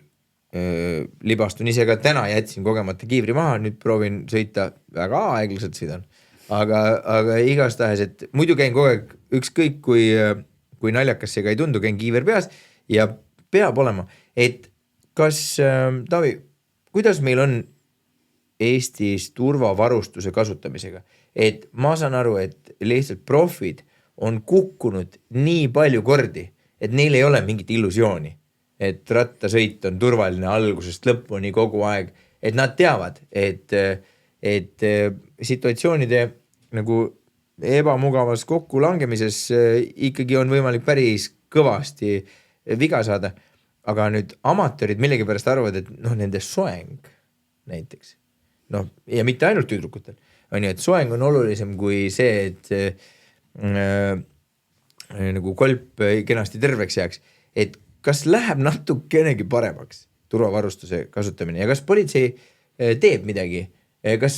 A: libastun ise ka täna, jätsin kogemata kiivri maha, nüüd proovin sõita, väga aeglaselt sõidan, aga igastahes, et muidu käin kogu aeg ükskõik kui naljakas see ka ei tundu, käin kiiver peas ja peab olema, et kas Taavi, kuidas meil on Eestis turvavarustuse kasutamisega? Et ma saan aru, et lihtsalt profid on kukkunud nii palju kordi, et neil ei ole mingit illusiooni, et rattasõit on turvaline algusest lõpuni kogu aeg, et nad teavad, et situatsioonide nagu ebamugavas kokkulangemises ikkagi on võimalik päris kõvasti viga saada, aga nüüd amatöörid millegipärast arvavad, et nende soeng näiteks, ja mitte ainult tüdrukutel, on ju, et soeng on olulisem kui see, et nagu kolp kenasti terveks jääks, et kas läheb natukenegi paremaks turvavarustuse kasutamine ja kas politsei teeb midagi, kas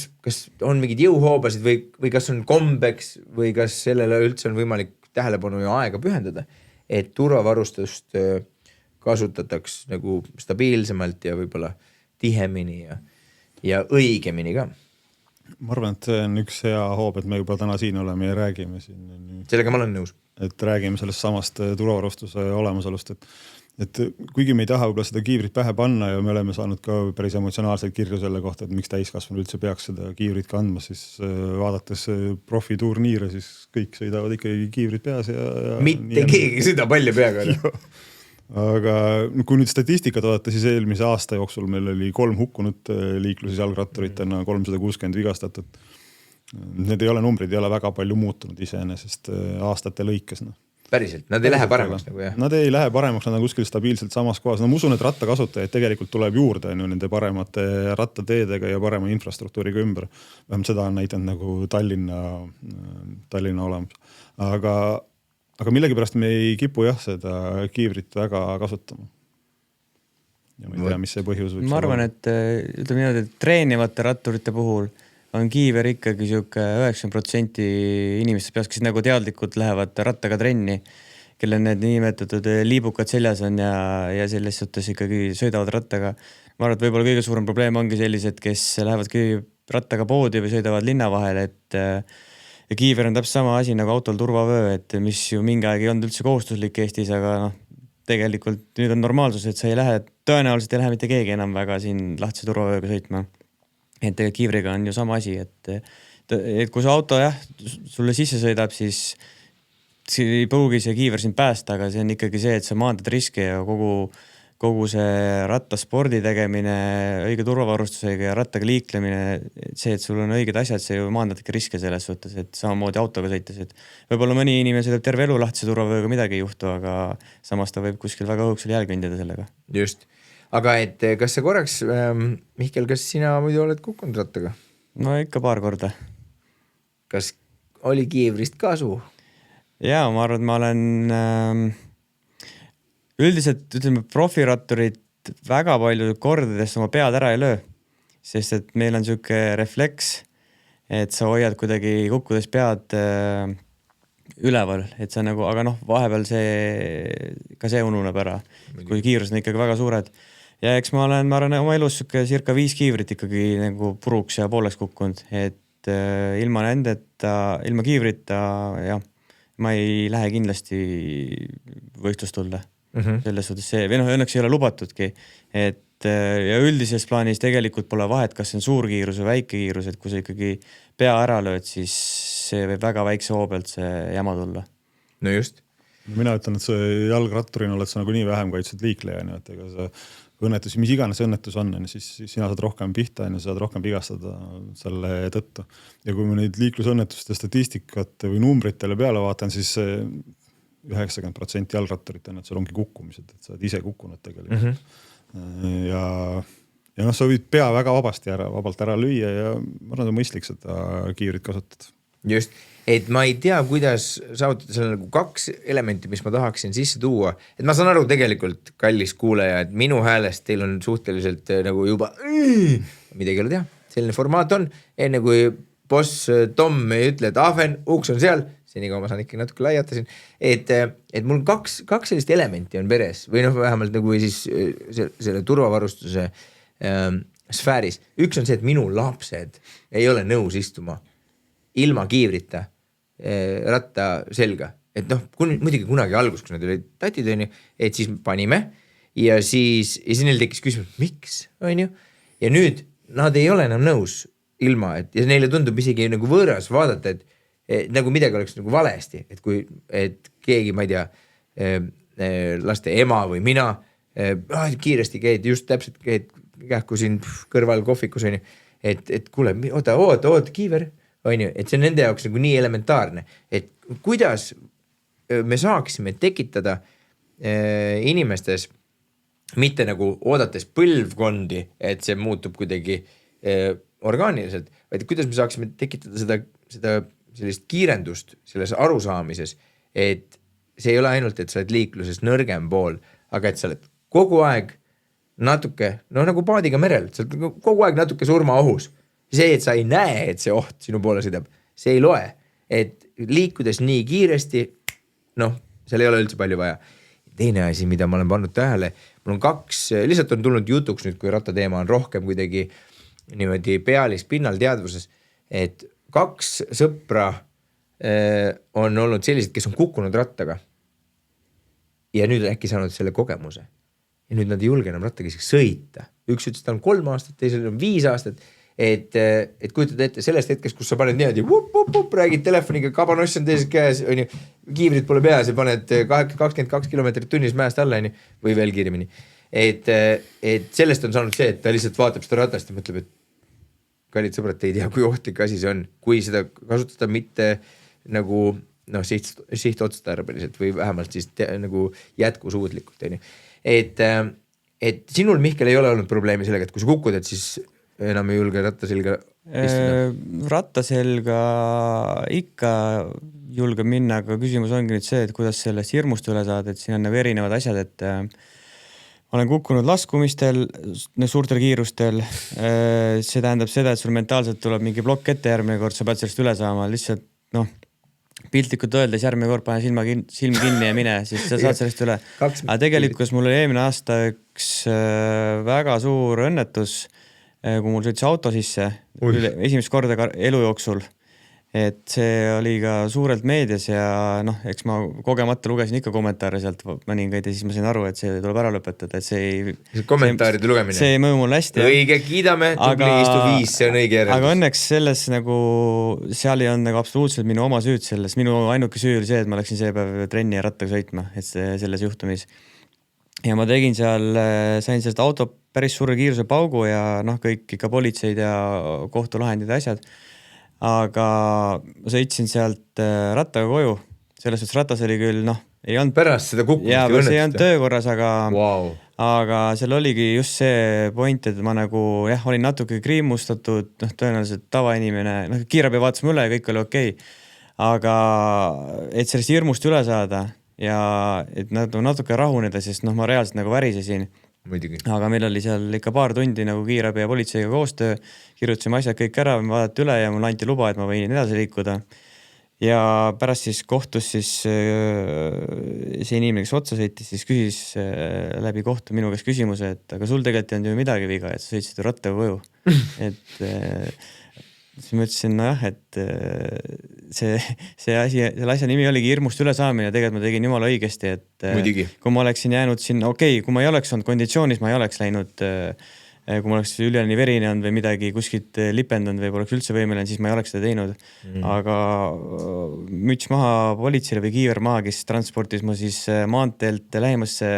A: on mingid jõuhoobasid või kas on kombeks või kas sellele üldse on võimalik tähelepanu ja aega pühendada, et turvavarustust kasutataks nagu stabiilsemalt ja võib-olla tihemini ja õigemini ka.
C: Ma arvan, et see on üks hea hoob, et me juba täna siin oleme ja räägime siin.
A: Sellega ma olen nõus.
C: Et räägime sellest samast turvavarustuse olemasolust, et kuigi me ei taha võib-olla seda kiivrit pähe panna ja me oleme saanud ka päris emotsionaalseid kirju selle kohta, et miks täiskasvanud üldse peaks seda kiivrit kandma, siis vaadates profiturniire, siis kõik sõidavad ikkagi kiivrit peas ja
A: mitte keegi sõida palja peaga.
C: Aga kui nüüd statistikat vaadata, siis eelmise aasta jooksul meil oli 3 hukkunut liikluses jalgratturitena, 360 vigastatud. Need ei ole numbrid, ei ole väga palju muutunud iseenesest aastate lõikes.
A: Päriselt, nad ei lähe paremaks nagu jah?
C: Nad ei lähe paremaks, nad on kuskil stabiilselt samas kohas. No ma usun, et rattakasutajaid tegelikult tuleb juurde nende paremate rattateedega ja parema infrastruktuuriga ümber. Vähemalt seda on näidanud nagu Tallinna olemus. Aga millegipärast me ei kipu seda kiivrit väga kasutama. Ja ma ei tea, mis see põhjus võiks
B: ma arvan, et ütleme niimoodi, et treenivate ratturite puhul on kiiver ikkagi siuke 90% inimestest peaks, kes nagu teadlikult lähevad rattaga trenni, kellel need niimetatud liibukad seljas on ja selles suhtes ikkagi sõidavad rattaga. Ma arvan, et võib-olla kõige suurem probleem ongi sellised, kes lähevadki rattaga poodi või sõidavad linna vahel, et ja kiiver on täpselt sama asi nagu autol turvavöö, et mis ju mingi aeg ei olnud üldse kohustuslik Eestis, aga tegelikult nüüd on normaalsus, et sa tõenäoliselt ei lähe mitte keegi enam väga siin lahtise turvavööga sõitma. Et kiivriga on ju sama asi, et kui see auto sulle sisse sõidab, siis ei pruugi see kiiver sind päästa, aga see on ikkagi see, et sa maandad riske ja kogu see rattaspordi tegemine õige turvavarustusega ja rattaga liiklemine, see, et sul on õiged asjad, see ju maandad ikka riske selles suhtes, et samamoodi autoga sõites, et võib-olla mõni inimene sõidab terve elu lahtise turvavööga, midagi ei juhtu, aga samas ta võib kuskil väga õhuksel jääl kõndida sellega.
A: Just. Aga et kas sa korraks, Mihkel, kas sina muidu oled kukkunud rattaga?
B: No ikka paar korda.
A: Kas oli kiivrist kasu?
B: Jaa, ma arvan, et ma olen üldiselt, ütleme, profiratturid väga palju kordadest oma pead ära ei löö, sest et meil on siuke refleks, et sa hoiad kuidagi kukkudes pead üleval, et sa nagu, aga vahepeal ka see ununeb ära, kui kiirus on ikkagi väga suured. Ja eks ma arvan, oma elus circa 5 kiivrit ikkagi nagu puruks ja pooleks kukkunud, et ilma ilma kiivrita, ma ei lähe kindlasti võistlust tulla. Selles suhtes see, või õnneks ei ole lubatudki, et ja üldises plaanis tegelikult pole vahet, kas see on suur kiirus või väike kiirus, et kui sa ikkagi pea ära lööd, siis see võib väga väikse hoo pealt see jama tulla.
A: No just.
C: Mina ütlen, et see jalgratturina oled sa nagu nii vähem kaitsed liikleja, et ega see õnnetus, mis iganes õnnetus on, siis sina saad rohkem pihta ja saad rohkem vigastada selle tõttu. Ja kui ma neid liiklusõnnetuste statistikat või numbritele peale vaatan, siis 90% jalgratturit on, et seal ongi kukkumised, et sa oled ise kukkunud tegelikult. Ja sa võid pea väga vabalt ära lüüa ja ma arvan, et on mõistlik seda kiivrit kasutada.
A: Just, et ma ei tea, kuidas saavutada selle nagu 2 elementi, mis ma tahaksin sisse tuua. Et ma saan aru tegelikult, kallis kuuleja, et minu häälest teil on suhteliselt nagu juba midagi ei ole teha. Selline formaat on, enne kui boss Tom ei ütle, et ahven, uks on seal, senikaua ma saan ikkagi natuke laiatasin, et mul 2 sellist elementi on peres või vähemalt nagu siis selle turvavarustuse sfääris. Üks on see, et minu lapsed ei ole nõus istuma ilma kiivrita ratta selga. Et muidugi kunagi algus, kui nad olid tatid, et siis panime ja siis neil tekkis küsimus, miks, on ju? Ja nüüd nad ei ole enam nõus ilma, ja neile tundub isegi nagu võõras vaadata, et nagu midagi oleks nagu valesti, et keegi, ma ei tea, laste ema või mina kiiresti käid, just täpselt käid kähku siin kõrval kohvikus, on ju, et kuule, oota, kiiver, on ju, et see on nende jaoks nagu nii elementaarne, et kuidas me saaksime tekitada inimestes mitte nagu oodates põlvkondi, et see muutub kuidagi orgaaniliselt, vaid kuidas me saaksime tekitada seda sellist kiirendust selles arusaamises, et see ei ole ainult, et sa oled liikluses nõrgem pool, aga et sa oled kogu aeg natuke, nagu paadiga merel, sa oled kogu aeg natuke surmaohus. See, et sa ei näe, et see oht sinu poole sõidab, see ei loe. Et liikudes nii kiiresti, seal ei ole üldse palju vaja. Teine asi, mida ma olen pannud tähele, mul on 2, lihtsalt on tulnud jutuks nüüd, kui rattateema on rohkem kuidagi niimoodi pealis pinnal teadvuses, et 2 sõpra on olnud sellised, kes on kukkunud rattaga. ja nüüd on äkki saanud selle kogemuse. Ja nüüd nad ei julge enam rattaga sõita. Üks ütles, ta on 3 aastat, teisel on 5 aastat. Et kujutad ette sellest hetkest, kus sa paned niimoodi, räägid telefoniga, kabanoss on teises käes, on ju, kiivrid pole peas ja paned 22 kilomeetrit tunnis mäest alla, on ju, või veel kiiremini. Et sellest on saanud see, et ta lihtsalt vaatab seda ratast ja mõtleb, et kallid sõbrad, te ei tea, kui ohtlik asi see on, kui seda kasutada mitte nagu sihtotstarbeliselt või vähemalt siis nagu jätkusuutlikult, on ju. Et sinul, Mihkel, ei ole olnud probleemi sellega, et kui sa kukud, et siis enam ei julge rattaselga istuda?
B: Rattaselga ikka julge minna, aga küsimus ongi nüüd see, et kuidas sellest hirmust üle saada, et siin on nagu erinevad asjad, et olen kukkunud laskumistel, suurtel kiirustel. See tähendab seda, et sul mentaalselt tuleb mingi plokk ette järgmine kord, sa pead sellest üle saama, lihtsalt piltlikult öeldes järgmine kord pane silm kinni ja mine, siis sa saad sellest üle. Aga tegelikult mul oli eelmine aasta üks väga suur õnnetus, kui mul sõitis auto sisse esimest korda elu jooksul. Et see oli ka suurelt meedias ja eks ma kogemata lugesin ikka kommentaare sealt mõningaid ja siis ma sain aru, et see tuleb ära lõpetada, et see
A: kommentaaride lugemine.
B: See ei mõju mul hästi.
A: Õige, kiidame, tubli istu 5, see on õige järeldus.
B: Aga õnneks selles nagu, seal ei on nagu absoluutselt minu oma süüd selles. Minu ainuke süü oli see, et ma läksin see päev trenni ja rattaga sõitma, et selles juhtumis. Ja ma tegin seal, sain sellest auto päris suure kiiruse paugu ja kõik ikka politseid ja kohtulahendid ja asjad. Aga ma sõitsin sealt rattaga koju, selles suhtes ratas oli küll, ei olnud
A: pärast seda kukkumist ja õnnetust.
B: See ei olnud töökorras, aga seal oligi just see point, et ma nagu olin natuke kriimustatud, tõenäoliselt tavainimene, kiirabi vaatas mulle ja kõik oli okei. Aga et sellest hirmust üle saada ja et natuke rahuneda, sest ma reaalselt nagu värisesin.
A: Muidugi.
B: Aga meil oli seal ikka paar tundi nagu kiirabi ja politseiga koostöö, kirjutasime asjad kõik ära, vaadati üle ja mul anti luba, et ma võin edasi liikuda. Ja pärast siis kohtus siis see inimene, kes otsa sõitis, siis küsis läbi kohtu minu käest küsimuse, et aga sul tegelikult ei olnud ju midagi viga, et sa sõitsid ju rattaga koju. Siis ma ütlesin, et selle asja nimi oligi hirmust üle saamine ja tegelikult ma tegin jumala õigesti, et
A: Muidigi.
B: Kui ma oleksin jäänud siin, kui ma ei oleks olnud konditsioonis, ma ei oleks läinud, kui ma oleks üleni verine olnud või midagi kuskilt lipendanud või poleks üldse võimeline, siis ma ei oleks seda teinud. Aga müts maha politseile või kiiver maha, kes transportis ma siis maanteelt lähimasse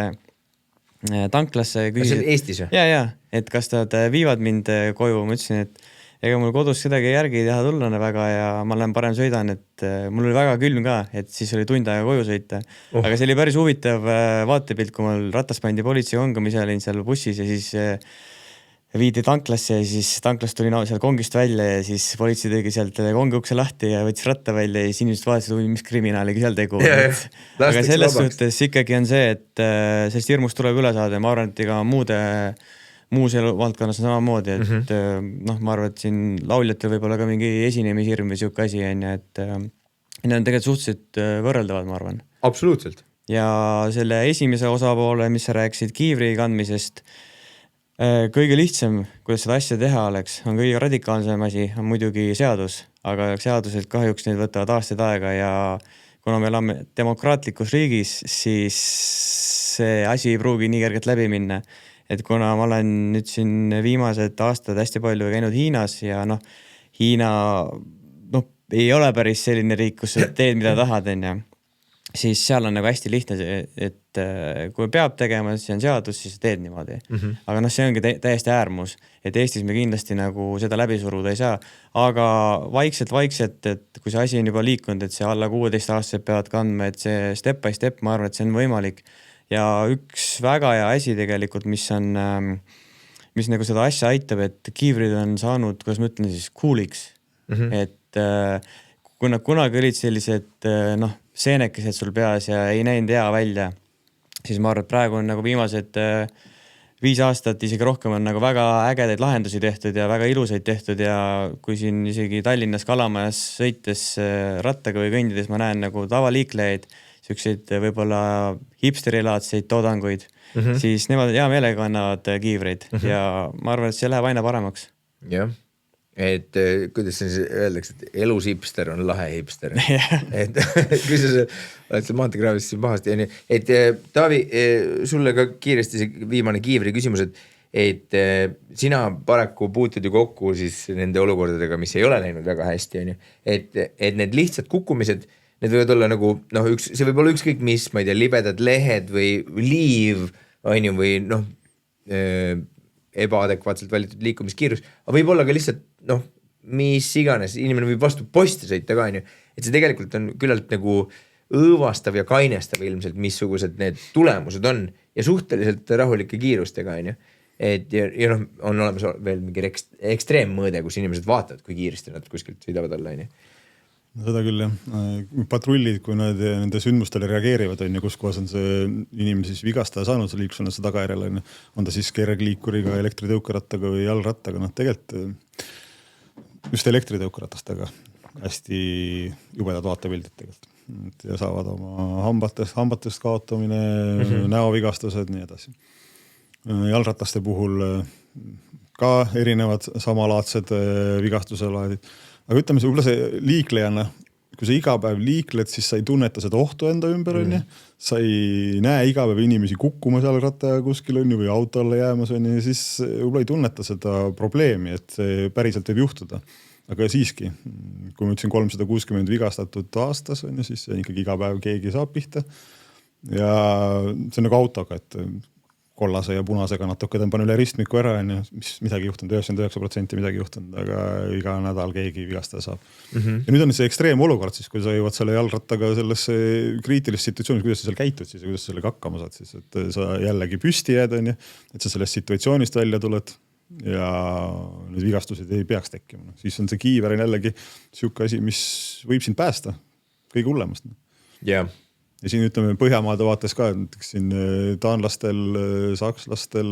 B: tanklasse.
A: See Eestis või?
B: Ja, et kas nad viivad mind koju, ma ütlesin, et ega mul kodus kedagi järgi ei taha tulla väga ja ma lähen parem sõidan, et mul oli väga külm ka, et siis oli tund aega koju sõita. Aga see oli päris huvitav vaatepilt, kui mul ratas pandi politsei konga, mis olin seal bussis ja siis viidi tanklasse ja siis tanklast tuli seal kongist välja ja siis politsei tegi sealt kongi ukse lahti ja võttis ratta välja ja siis inimesed vaatasid, mis kriminaaliga seal tegu. Aga selles suhtes ikkagi on see, et sellest hirmust tuleb üle saada ja ma arvan, et ega muus elu valdkonnas on samamoodi, et ma arvan, et siin lauljatel võib olla ka mingi esinemishirm või siuke asi, et need on tegelikult suhteliselt võrreldavad, ma arvan.
A: Absoluutselt.
B: Ja selle esimese osapoole, mis sa rääkisid kiivri kandmisest, kõige lihtsam, kuidas seda asja teha oleks, on kõige radikaalsem asi, on muidugi seadus, aga seadused kahjuks need võtavad aastaid aega ja kuna me elame demokraatlikus riigis, siis see asi ei pruugi nii kergelt läbi minna. Et kuna ma olen nüüd siin viimased aastad hästi palju käinud Hiinas ja Hiina ei ole päris selline riik, kus sa teed, mida tahad, siis seal on nagu hästi lihtne, et kui peab tegema, siis on seadus, siis teed niimoodi. Aga see ongi täiesti äärmus, et Eestis me kindlasti nagu seda läbi suruda ei saa, aga vaikselt, et kui see asi on juba liikunud, et see alla 16-aastased peavad kandma, et see step by step, ma arvan, et see on võimalik. Ja üks väga hea asi tegelikult, mis nagu seda asja aitab, et kiivrid on saanud, kuidas ma ütlen siis, cooliks. Et kui nad kunagi olid sellised seenekesed sul peas ja ei näinud hea välja, siis ma arvan, et praegu on nagu viimased 5 aastat, isegi rohkem on nagu väga ägedaid lahendusi tehtud ja väga ilusaid tehtud ja kui siin isegi Tallinnas Kalamajas sõites rattaga või kõndides ma näen nagu tavaliiklejaid, siukseid võib-olla hipsterilaadseid toodanguid, siis nemad hea meelega annavad kiivreid ja ma arvan, et see läheb aina paremaks.
A: Jah. et kuidas see öeldakse, et elus hipster on lahe hipster. Et kui sa oled seal maanteekraavis siin pahasti, et Taavi, sulle ka kiiresti see viimane Kiivri küsimus, et sina paraku puutud ju kokku siis nende olukordadega, mis ei ole läinud väga hästi, et need lihtsad kukkumised, need võivad olla nagu, see võib olla ükskõik mis, ma ei tea, libedad lehed või liiv, on ju, või ebaadekvaatselt valitud liikumiskiirus, aga võib olla ka lihtsalt, mis iganes, inimene võib vastu posti sõita ka, on ju, et see tegelikult on küllalt nagu õõvastav ja kainestav ilmselt, missugused need tulemused on ja suhteliselt rahulike kiirustega, on ju. Et ja on olemas veel mingi ekstreemmõõde, kus inimesed vaatavad, kui kiiresti nad kuskilt sõidavad alla, on ju.
C: Seda küll, jah. Patrullid, kui nad nende sündmustele reageerivad, on ju, kus kohas on see inimene siis vigastada saanud, see liiklusõnnetuse tagajärjel, on ta siis kergliikuriga, elektritõukerattaga või jalgrattaga, tegelikult just elektritõukeratastega hästi jubedad vaatepildid tegelikult ja saavad oma hambatest kaotamine, näovigastused, nii edasi. Jalrataste puhul ka erinevad samalaadsed vigastuselaadid. Aga ütleme, võib-olla see liiklejana, kui sa iga päev liikled, siis sa ei tunneta seda ohtu enda ümber, on ju. Sa ei näe iga päev inimesi kukkumas jalgrattaja kuskil, on ju, või auto alla jäämas, on ju, siis võib-olla ei tunneta seda probleemi, et see päriselt võib juhtuda. Aga siiski, kui ma ütlesin 360 vigastatud aastas, on ju, siis ikkagi iga päev keegi saab pihta. Ja see on nagu autoga, et kollase ja punasega natuke tõmban üle ristmiku ära, mis midagi juhtunud, 99% midagi juhtunud, aga iga nädal keegi vigastada saab. Ja nüüd on see ekstreem olukord siis, kui sa jõuad selle jalgrattaga sellesse kriitilisse situatsiooni, kuidas sa seal käitud siis ja kuidas sa sellega hakkama saad siis, et sa jällegi püsti jääd, on ju, et sa sellest situatsioonist välja tuled ja need vigastused ei peaks tekkima. Siis on see Kiiver jällegi siuke asi, mis võib sind päästa kõige hullemast.
A: Jah.
C: Ja siin ütleme Põhjamaade vaates ka, näiteks siin taanlastel, sakslastel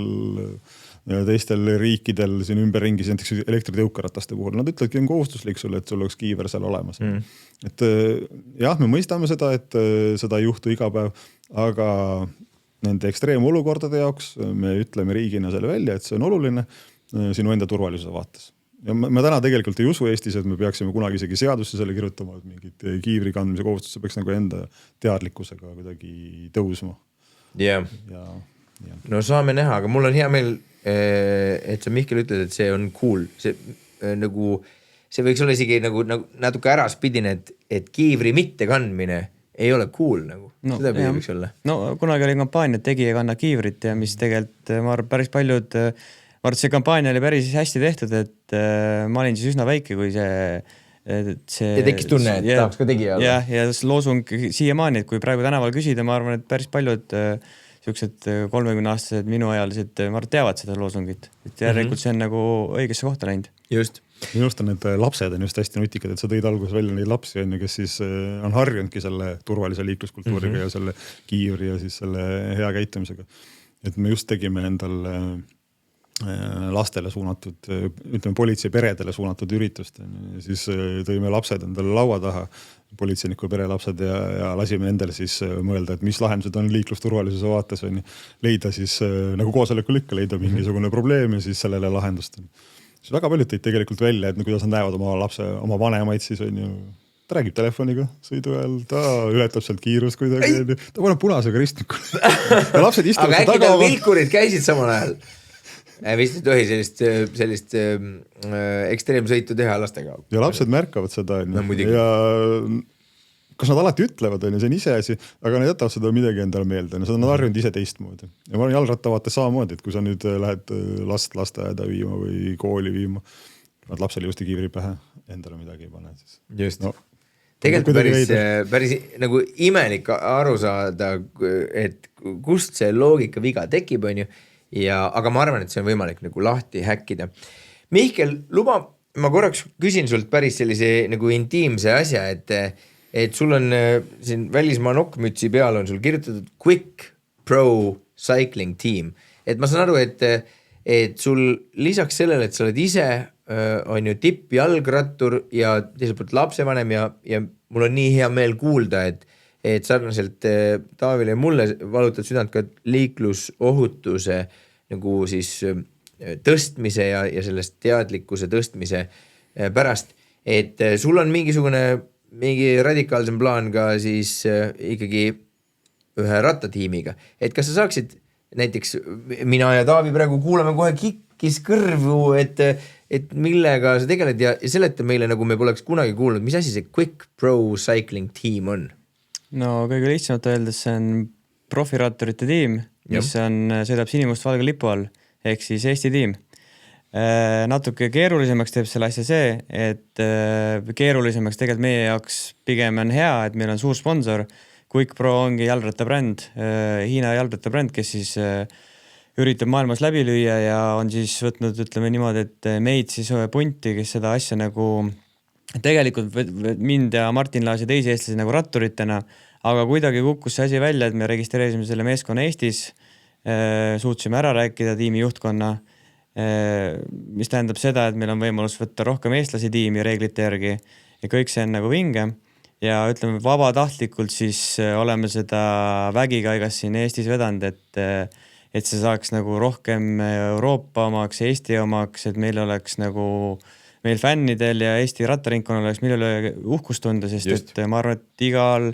C: ja teistel riikidel siin ümberringis, näiteks elektritõukerataste puhul, nad ütlevadki on kohustuslik sulle, et sul oleks Kiiver seal olemas. Et jah, me mõistame seda, et seda ei juhtu iga päev, aga nende ekstreemolukordade jaoks me ütleme riigina selle välja, et see on oluline sinu enda turvalisuse vaates. Ja ma täna tegelikult ei usu Eestis, et me peaksime kunagi isegi seadusse selle kirjutama, et mingid Kiivri kandmise kohustus peaks nagu enda teadlikkusega kuidagi tõusma.
A: Yeah. No saame näha, aga mul on hea meel, et sa Mihkel ütled, et see on cool. See võiks olla isegi nagu natuke äraspidine, et Kiivri mitte kandmine ei ole cool nagu. Seda võiks olla.
B: No kunagi oli kampaania, et tegija kanna Kiivrit ja mis tegelikult ma arvan päris paljud see kampaania oli päris hästi tehtud, et ma olin siis üsna väike, kui see
A: ja tekkis tunne, et tahaks ka tegija olla.
B: Ja loosung siiamaani, et kui praegu tänaval küsida, ma arvan, et päris paljud siuksed 30-aastased minuajalised teavad seda loosungit. Et järelikult see on nagu õigesse kohta läinud.
A: Just.
C: Minu arust on need lapsed on just hästi nutikad, et sa tõid alguses välja neid lapsi, kes siis on harjunudki selle turvalise liikluskultuuriga ja selle Kiivri ja siis selle hea käitumisega. Et me just tegime endal lastele suunatud, ütleme politsei peredele suunatud üritust. Ja siis tõime lapsed endale laua taha, politseiniku perelapsed ja lasime endale siis mõelda, et mis lahendused on liiklusturvalisuse vaates, on leida siis nagu koosolekul ikka leida mingisugune probleem ja siis sellele lahendust. Siis väga paljud tõid tegelikult välja, et kuidas nad näevad oma lapse, oma vanemaid siis on ju, ta räägib telefoniga sõidu ajal, ta ületab sealt kiirust kuidagi, ta paneb punasega ristmikule. Ja lapsed istuvad
A: aga äkki tal vilkurid käisid samal ajal? Vist ei tohi sellist ekstreemsõitu teha lastega.
C: Ja lapsed märkavad seda. Ja kas nad alati ütlevad, see on ise asi, aga nad jätavad seda midagi endale meelde. Seda on harjunud ise teistmoodi. Ja ma olen jalgratta vaates samamoodi, et kui sa nüüd lähed lasteaeda viima või kooli viima, nad lapsele just Kiivri pähe endale midagi ei pane.
A: Just. No, tegelikult päris nagu imelik aru saada, et kust see loogika viga tekib, on ju. Aga ma arvan, et see on võimalik nagu lahti häkkida. Mihkel, luba, ma korraks küsin sult päris sellise nagu intiimse asja, et sul on siin välismaa nokkmütsi peal on sul kirjutatud Quick Pro Cycling Team. Et ma saan aru, et sul lisaks sellele, et sa oled ise on ju tippjalgrattur ja teiselt poolt lapsevanem ja mul on nii hea meel kuulda, et sarnaselt Taavile ja mulle valutad südant ka liiklusohutuse nagu siis tõstmise ja sellest teadlikkuse tõstmise pärast, et sul on mingi radikaalsem plaan ka siis ikkagi ühe rattatiimiga, et kas sa saaksid näiteks, mina ja Taavi praegu kuulame kohe kikkis kõrvu, et millega sa tegeled ja seleta meile, nagu me poleks kunagi kuulnud, mis asi see Quick Pro Cycling Team on?
B: No kõige lihtsamalt öeldes see on profiratturite tiim, mis sõidab sinimustvalge lipu all, ehk siis Eesti tiim. Natuke keerulisemaks teeb selle asja see, et keerulisemaks tegelikult meie jaoks pigem on hea, et meil on suur sponsor. Quick Pro ongi jalgrattabränd, Hiina jalgrattabränd, kes siis üritab maailmas läbi lüüa ja on siis võtnud, ütleme niimoodi, et meid siis punti, kes seda asja nagu tegelikult mind ja Martin Laas ja teisi eestlasi nagu ratturitena, aga kuidagi kukkus see asi välja, et me registreerisime selle meeskonna Eestis, suutsime ära rääkida tiimi juhtkonna, mis tähendab seda, et meil on võimalus võtta rohkem eestlasi tiimi reeglite järgi ja kõik see on nagu vinge ja ütleme vabatahtlikult siis oleme seda vägikaigas siin Eestis vedanud, et see saaks nagu rohkem Euroopa omaks, Eesti omaks, et meil oleks nagu meil fännidel ja Eesti rattaringkonnal oleks millele uhkust tunda, sest just. Et ma arvan, et igal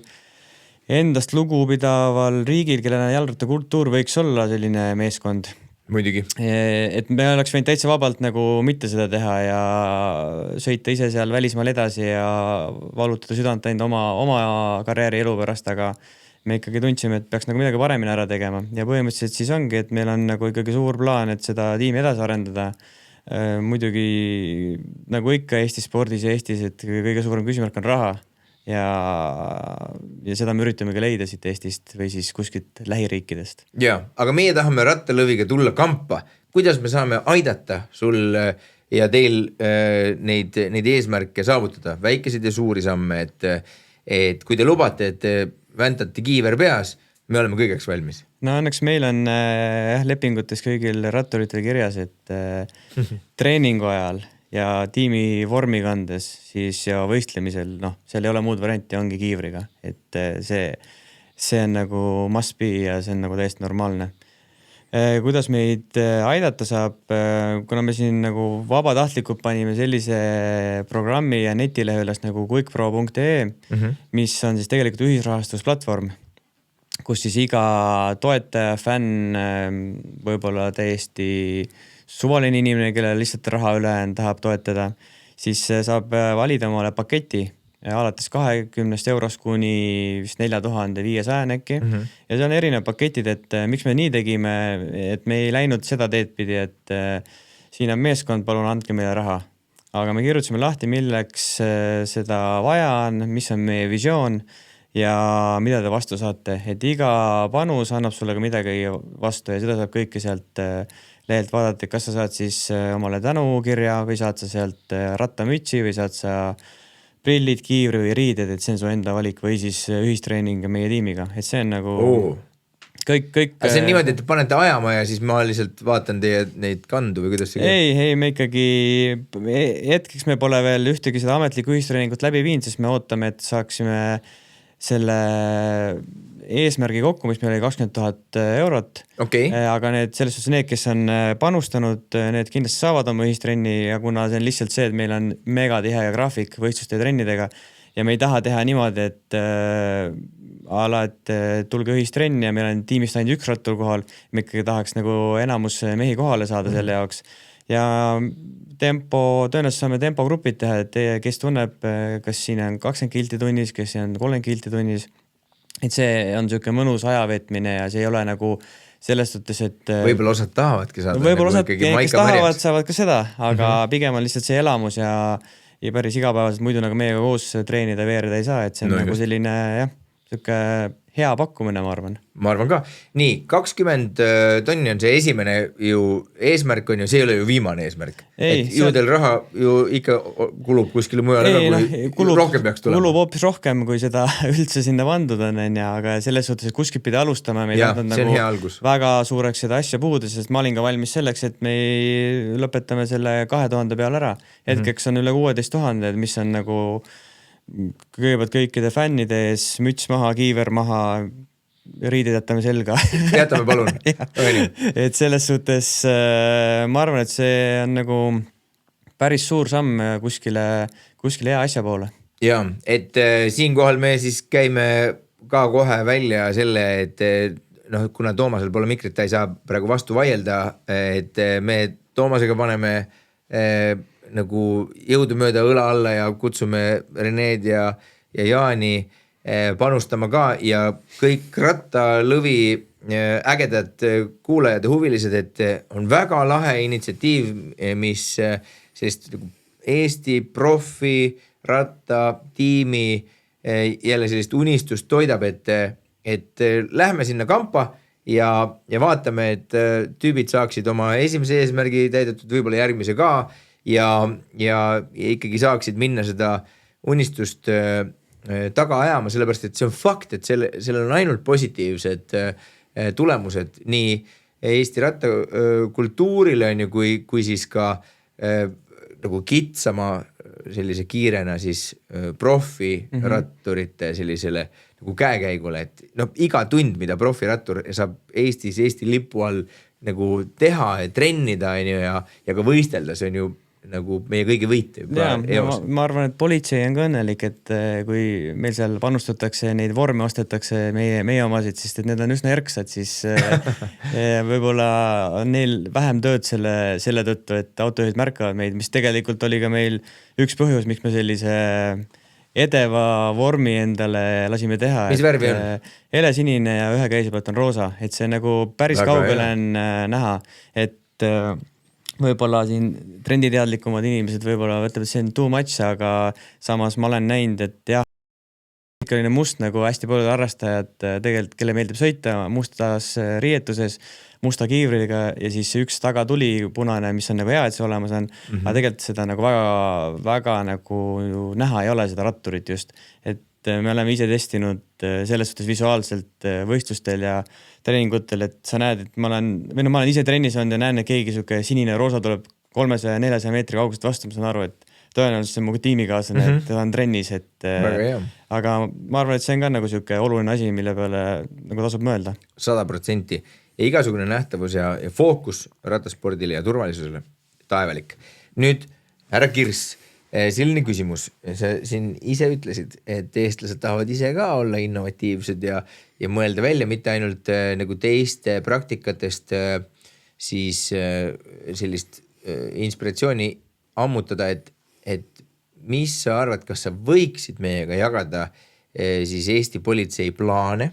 B: endast lugupidaval riigil, kellel on jalgrattakultuur, võiks olla selline meeskond.
A: Muidugi.
B: Et me oleks võinud täitsa vabalt nagu mitte seda teha ja sõita ise seal välismaal edasi ja valutada südant ainult oma karjääri elu pärast, aga me ikkagi tundsime, et peaks nagu midagi paremini ära tegema ja põhimõtteliselt siis ongi, et meil on nagu ikkagi suur plaan, et seda tiimi edasi arendada. Muidugi nagu ikka Eesti spordis ja Eestis, et kõige suurem küsimärk on raha ja seda me üritame ka leida siit Eestist või siis kuskilt lähiriikidest.
A: Ja, aga meie tahame rattalõviga tulla kampa. Kuidas me saame aidata sul ja teil neid eesmärke saavutada, väikeseid ja suuri samme, et kui te lubate, et väntate kiiver peas, me oleme kõigeks valmis.
B: No õnneks meil on lepingutes kõigil ratturitel kirjas, et treeningu ajal ja tiimi vormi kandes siis ja võistlemisel, seal ei ole muud varianti, ongi kiivriga, et see on nagu must be ja see on nagu täiesti normaalne. Kuidas meid aidata saab, kuna me siin nagu vabatahtlikult panime sellise programmi ja netilehel üles nagu quickpro.ee, mis on siis tegelikult ühisrahastusplatvorm, kus siis iga toetaja, fänn, võib-olla täiesti suvaline inimene, kellel lihtsalt raha üle tahab toetada, siis saab valida omale paketi alates 20 eurost kuni vist 4500 äkki. Ja see on erinev paketid, et miks me nii tegime, et me ei läinud seda teed pidi, et siin on meeskond, palun andke meile raha. Aga me kirjutasime lahti, milleks seda vaja on, mis on meie visioon ja mida te vastu saate. Et iga panus annab sulle ka midagi vastu ja seda saab kõike sealt lehelt vaadata, et kas sa saad siis omale tänukirja või saad sa sealt rattamütsi või saad sa prillid, kiivri või riided, et see on su enda valik või siis ühistreening meie tiimiga. Et see on nagu kõik.
A: Aga see on niimoodi, et te panete ajama ja siis ma lihtsalt vaatan teie neid kandu või kuidas see
B: käib? Ei, me ikkagi hetkeks me pole veel ühtegi seda ametlikku ühistreeningut läbi viinud, sest me ootame, et saaksime selle eesmärgi kokku, mis meil oli 20,000 eurot.
A: Okay.
B: Aga selles suhtes need, kes on panustanud, need kindlasti saavad oma ühistrenni ja kuna see on lihtsalt see, et meil on mega tihe graafik võistluste ja trennidega ja me ei taha teha niimoodi, et tulge ühistrenni ja meil on tiimist ainult üks rattur kohal, me ikkagi tahaks nagu enamus mehi kohale saada selle jaoks. Ja tõenäoliselt saame tempogrupid teha, et kes tunneb, kas siin on 20 kilti tunnis, kes on 30 kilti tunnis. Et see on selline mõnus ajavetmine ja see ei ole nagu selles suhtes, et
A: võib-olla osad tahavadki saada.
B: Võib-olla osad, kes tahavad, saavad ka seda, aga pigem on lihtsalt see elamus ja päris igapäevaselt muidu nagu meiega koos treenida veerida ei saa, et see on nagu selline selline hea pakkumine, ma arvan.
A: Ma arvan ka. Nii, 20 tonni on see esimene ju eesmärk on ju, see ei ole ju viimane eesmärk. Et ju teil raha ju ikka kulub kuskile mujale kui rohkem peaks tulema.
B: Kulub hoopis rohkem, kui seda üldse sinna pandud on, aga selles suhtes, et kuskil pidi alustama.
A: Ja, see on hea algus.
B: Väga suureks seda asja puhuda, sest ma olin ka valmis selleks, et me lõpetame selle 2000 peal ära. Hetkeks on üle 16 000, mis on nagu kõigepealt kõikide fännide ees, müts maha, kiiver maha, riided jätame selga.
A: Jätame palun.
B: Et selles suhtes ma arvan, et see on nagu päris suur samm kuskile hea asja poole.
A: Ja, et siinkohal me siis käime ka kohe välja selle, et noh, kuna Toomasel pole mikrit, ta ei saa praegu vastu vaielda, et me Toomasega paneme nagu jõudumööda õla alla ja kutsume Rened ja Jaani panustama ka ja kõik Rattalõvi ägedad kuulajad ja huvilised, et on väga lahe initsiatiiv, mis sellist Eesti profi rattatiimi jälle sellist unistust toidab, et lähme sinna kampa ja vaatame, et tüübid saaksid oma esimese eesmärgi täidetud, võib-olla järgmise ka ja ikkagi saaksid minna seda unistust taga ajama, sellepärast et see on fakt, et sellel on ainult positiivsed tulemused nii Eesti rattakultuurile on ju, kui siis ka nagu kitsama sellise kiirena siis profi ratturite sellisele nagu käekäigule, et no iga tund, mida profirattur saab Eestis Eesti lipu all nagu teha ja trennida on ju, ja ka võistelda, see on ju nagu meie kõigi võit.
B: Ma arvan, et politsei on ka õnnelik, et kui meil seal panustatakse, neid vorme ostetakse meie omasid, sest et need on üsna erksad, siis võib-olla on neil vähem tööd selle tõttu, et autojuhid märkavad meid, mis tegelikult oli ka meil üks põhjus, miks me sellise edeva vormi endale lasime teha.
A: Mis värvi on?
B: Helesinine ja ühe käise pealt on roosa, et see nagu päris kaugele on näha, et võib-olla siin trenditeadlikumad inimesed võib-olla võtavad, et see on too much, aga samas ma olen näinud, et jah, ikka must nagu hästi paljud harrastajad tegelikult, kelle meeldib sõita mustas riietuses, musta kiivriga ja siis üks taga tuli punane, mis on nagu hea, et see olemas on, aga tegelikult seda nagu väga nagu näha ei ole seda ratturit just, et me oleme ise testinud selles suhtes visuaalselt võistlustel ja treeningutel, et sa näed, et ma olen ise trennis olnud ja näen, et keegi siuke sinine roosa tuleb 300-400 meetri kaugust vastu, ma saan aru, et tõenäoliselt see on mu tiimikaaslane, et ta on trennis, aga ma arvan, et see on ka nagu siuke oluline asi, mille peale nagu tasub mõelda.
A: 100% ja igasugune nähtavus ja fookus rattaspordile ja turvalisusele taevalik. Nüüd, härra Kirss, selline küsimus, sa siin ise ütlesid, et eestlased tahavad ise ka olla innovatiivsed ja mõelda välja mitte ainult nagu teiste praktikatest siis sellist inspiratsiooni ammutada, et mis sa arvad, kas sa võiksid meiega jagada siis Eesti politsei plaane,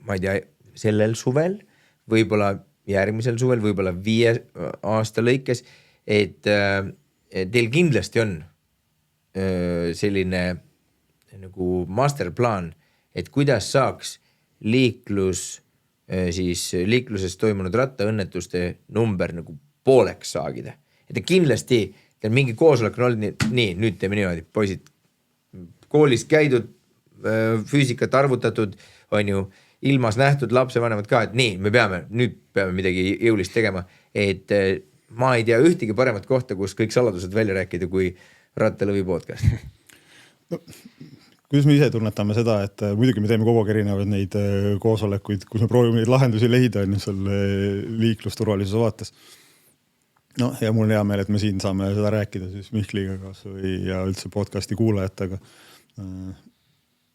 A: ma ei tea, sellel suvel, võib-olla järgmisel suvel, võib-olla 5 aasta lõikes, et teil kindlasti on selline nagu masterplaan, et kuidas saaks liikluses toimunud rattaõnnetuste number nagu pooleks saagida. Et kindlasti teil mingi koosolek on olnud nii, nüüd teeme niimoodi, poisid, koolis käidud, füüsikat arvutatud, on ju, ilmas nähtud, lapsevanemad ka, et nii, nüüd peame midagi jõulist tegema, et ma ei tea ühtegi paremat kohta, kus kõik saladused välja rääkida kui Rattalõvi podcast.
C: No, kuidas me ise tunnetame seda, et muidugi me teeme kogu aeg erinevaid neid koosolekuid, kus me proovime neid lahendusi leida seal liiklusturvalisuse vaates. No, ja mul on hea meel, et me siin saame seda rääkida siis Mihkliga ja üldse podcasti kuulajatega.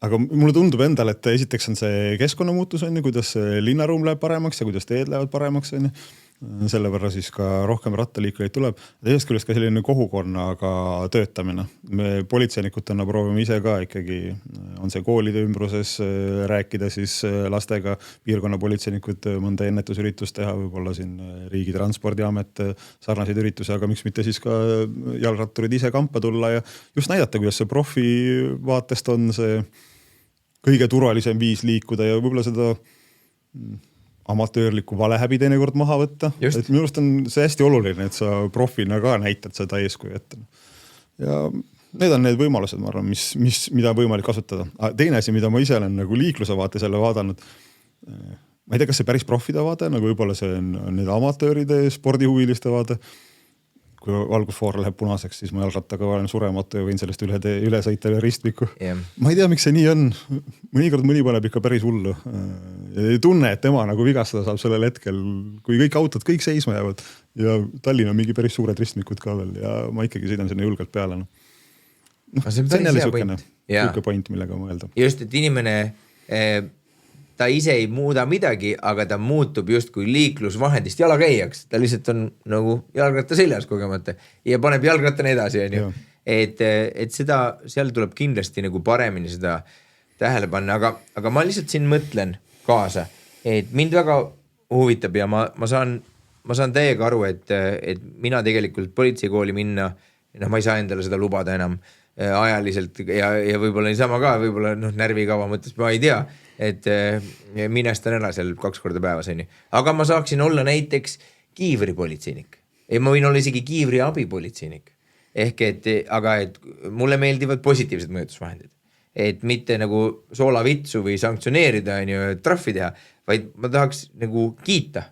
C: Aga mulle tundub endal, et esiteks on see keskkonnamuutus, kuidas linnaruum läheb paremaks ja kuidas teed lähevad paremaks. Selle võrra siis ka rohkem rattaliikleid tuleb. Teisest küljest ka selline kogukonnaga töötamine. Me politseinikutena proovime ise ka ikkagi, on see koolide ümbruses rääkida siis lastega, piirkonna politseinikud mõnda ennetusüritust teha, võib-olla siin Riigi Transpordiamet sarnaseid üritusi, aga miks mitte siis ka jalgratturid ise kampa tulla ja just näidata, kuidas see profi vaatest on see kõige turvalisem viis liikuda ja võib-olla seda amatöörlikku valehäbi teinekord maha võtta. Et minu arust on see hästi oluline, et sa profina ka näitad seda eeskuju ette. Ja need on need võimalused, ma arvan, mida on võimalik kasutada. Teine asi, mida ma ise olen nagu liikluse vaates jälle vaadanud, ma ei tea, kas see päris profide vaade, nagu võib-olla see on need amatööride, spordihuviliste vaade. kui valgusfoor läheb punaseks, siis ma jalgrattaga olen surematu ja võin sellest üle sõita üle ristmiku. Ma ei tea, miks see nii on. Mõnikord mõni paneb ikka päris hullu. Ei tunne, et tema nagu vigastada saab sellel hetkel, kui kõik autod kõik seisma jäävad ja Tallinn on mingi päris suured ristmikud ka veel ja ma ikkagi sõidan sinna julgelt peale.
A: See on jälle
C: suke point, millega mõelda.
A: Just, et inimene ta ise ei muuda midagi, aga ta muutub justkui liiklusvahendist jalakäijaks. Ta lihtsalt on nagu jalgratta seljas kogemata ja paneb jalgrattana edasi. Et seda, seal tuleb kindlasti nagu paremini seda tähele panna, aga ma lihtsalt siin mõtlen kaasa, et mind väga huvitab ja ma saan täiega aru, et mina tegelikult politseikooli minna, ma ei saa endale seda lubada enam ajaliselt ja võib-olla niisama ka, võib-olla närvikava mõttes, ma ei tea, et minestan ära seal 2 korda päevas. Aga ma saaksin olla näiteks kiivripolitseinik. Ma võin olla isegi kiivri abipolitseinik. Ehk aga mulle meeldivad positiivsed mõjutusvahendid. Et mitte nagu soolavitsu või sanktsioneerida, trahvi teha, vaid ma tahaks nagu kiita.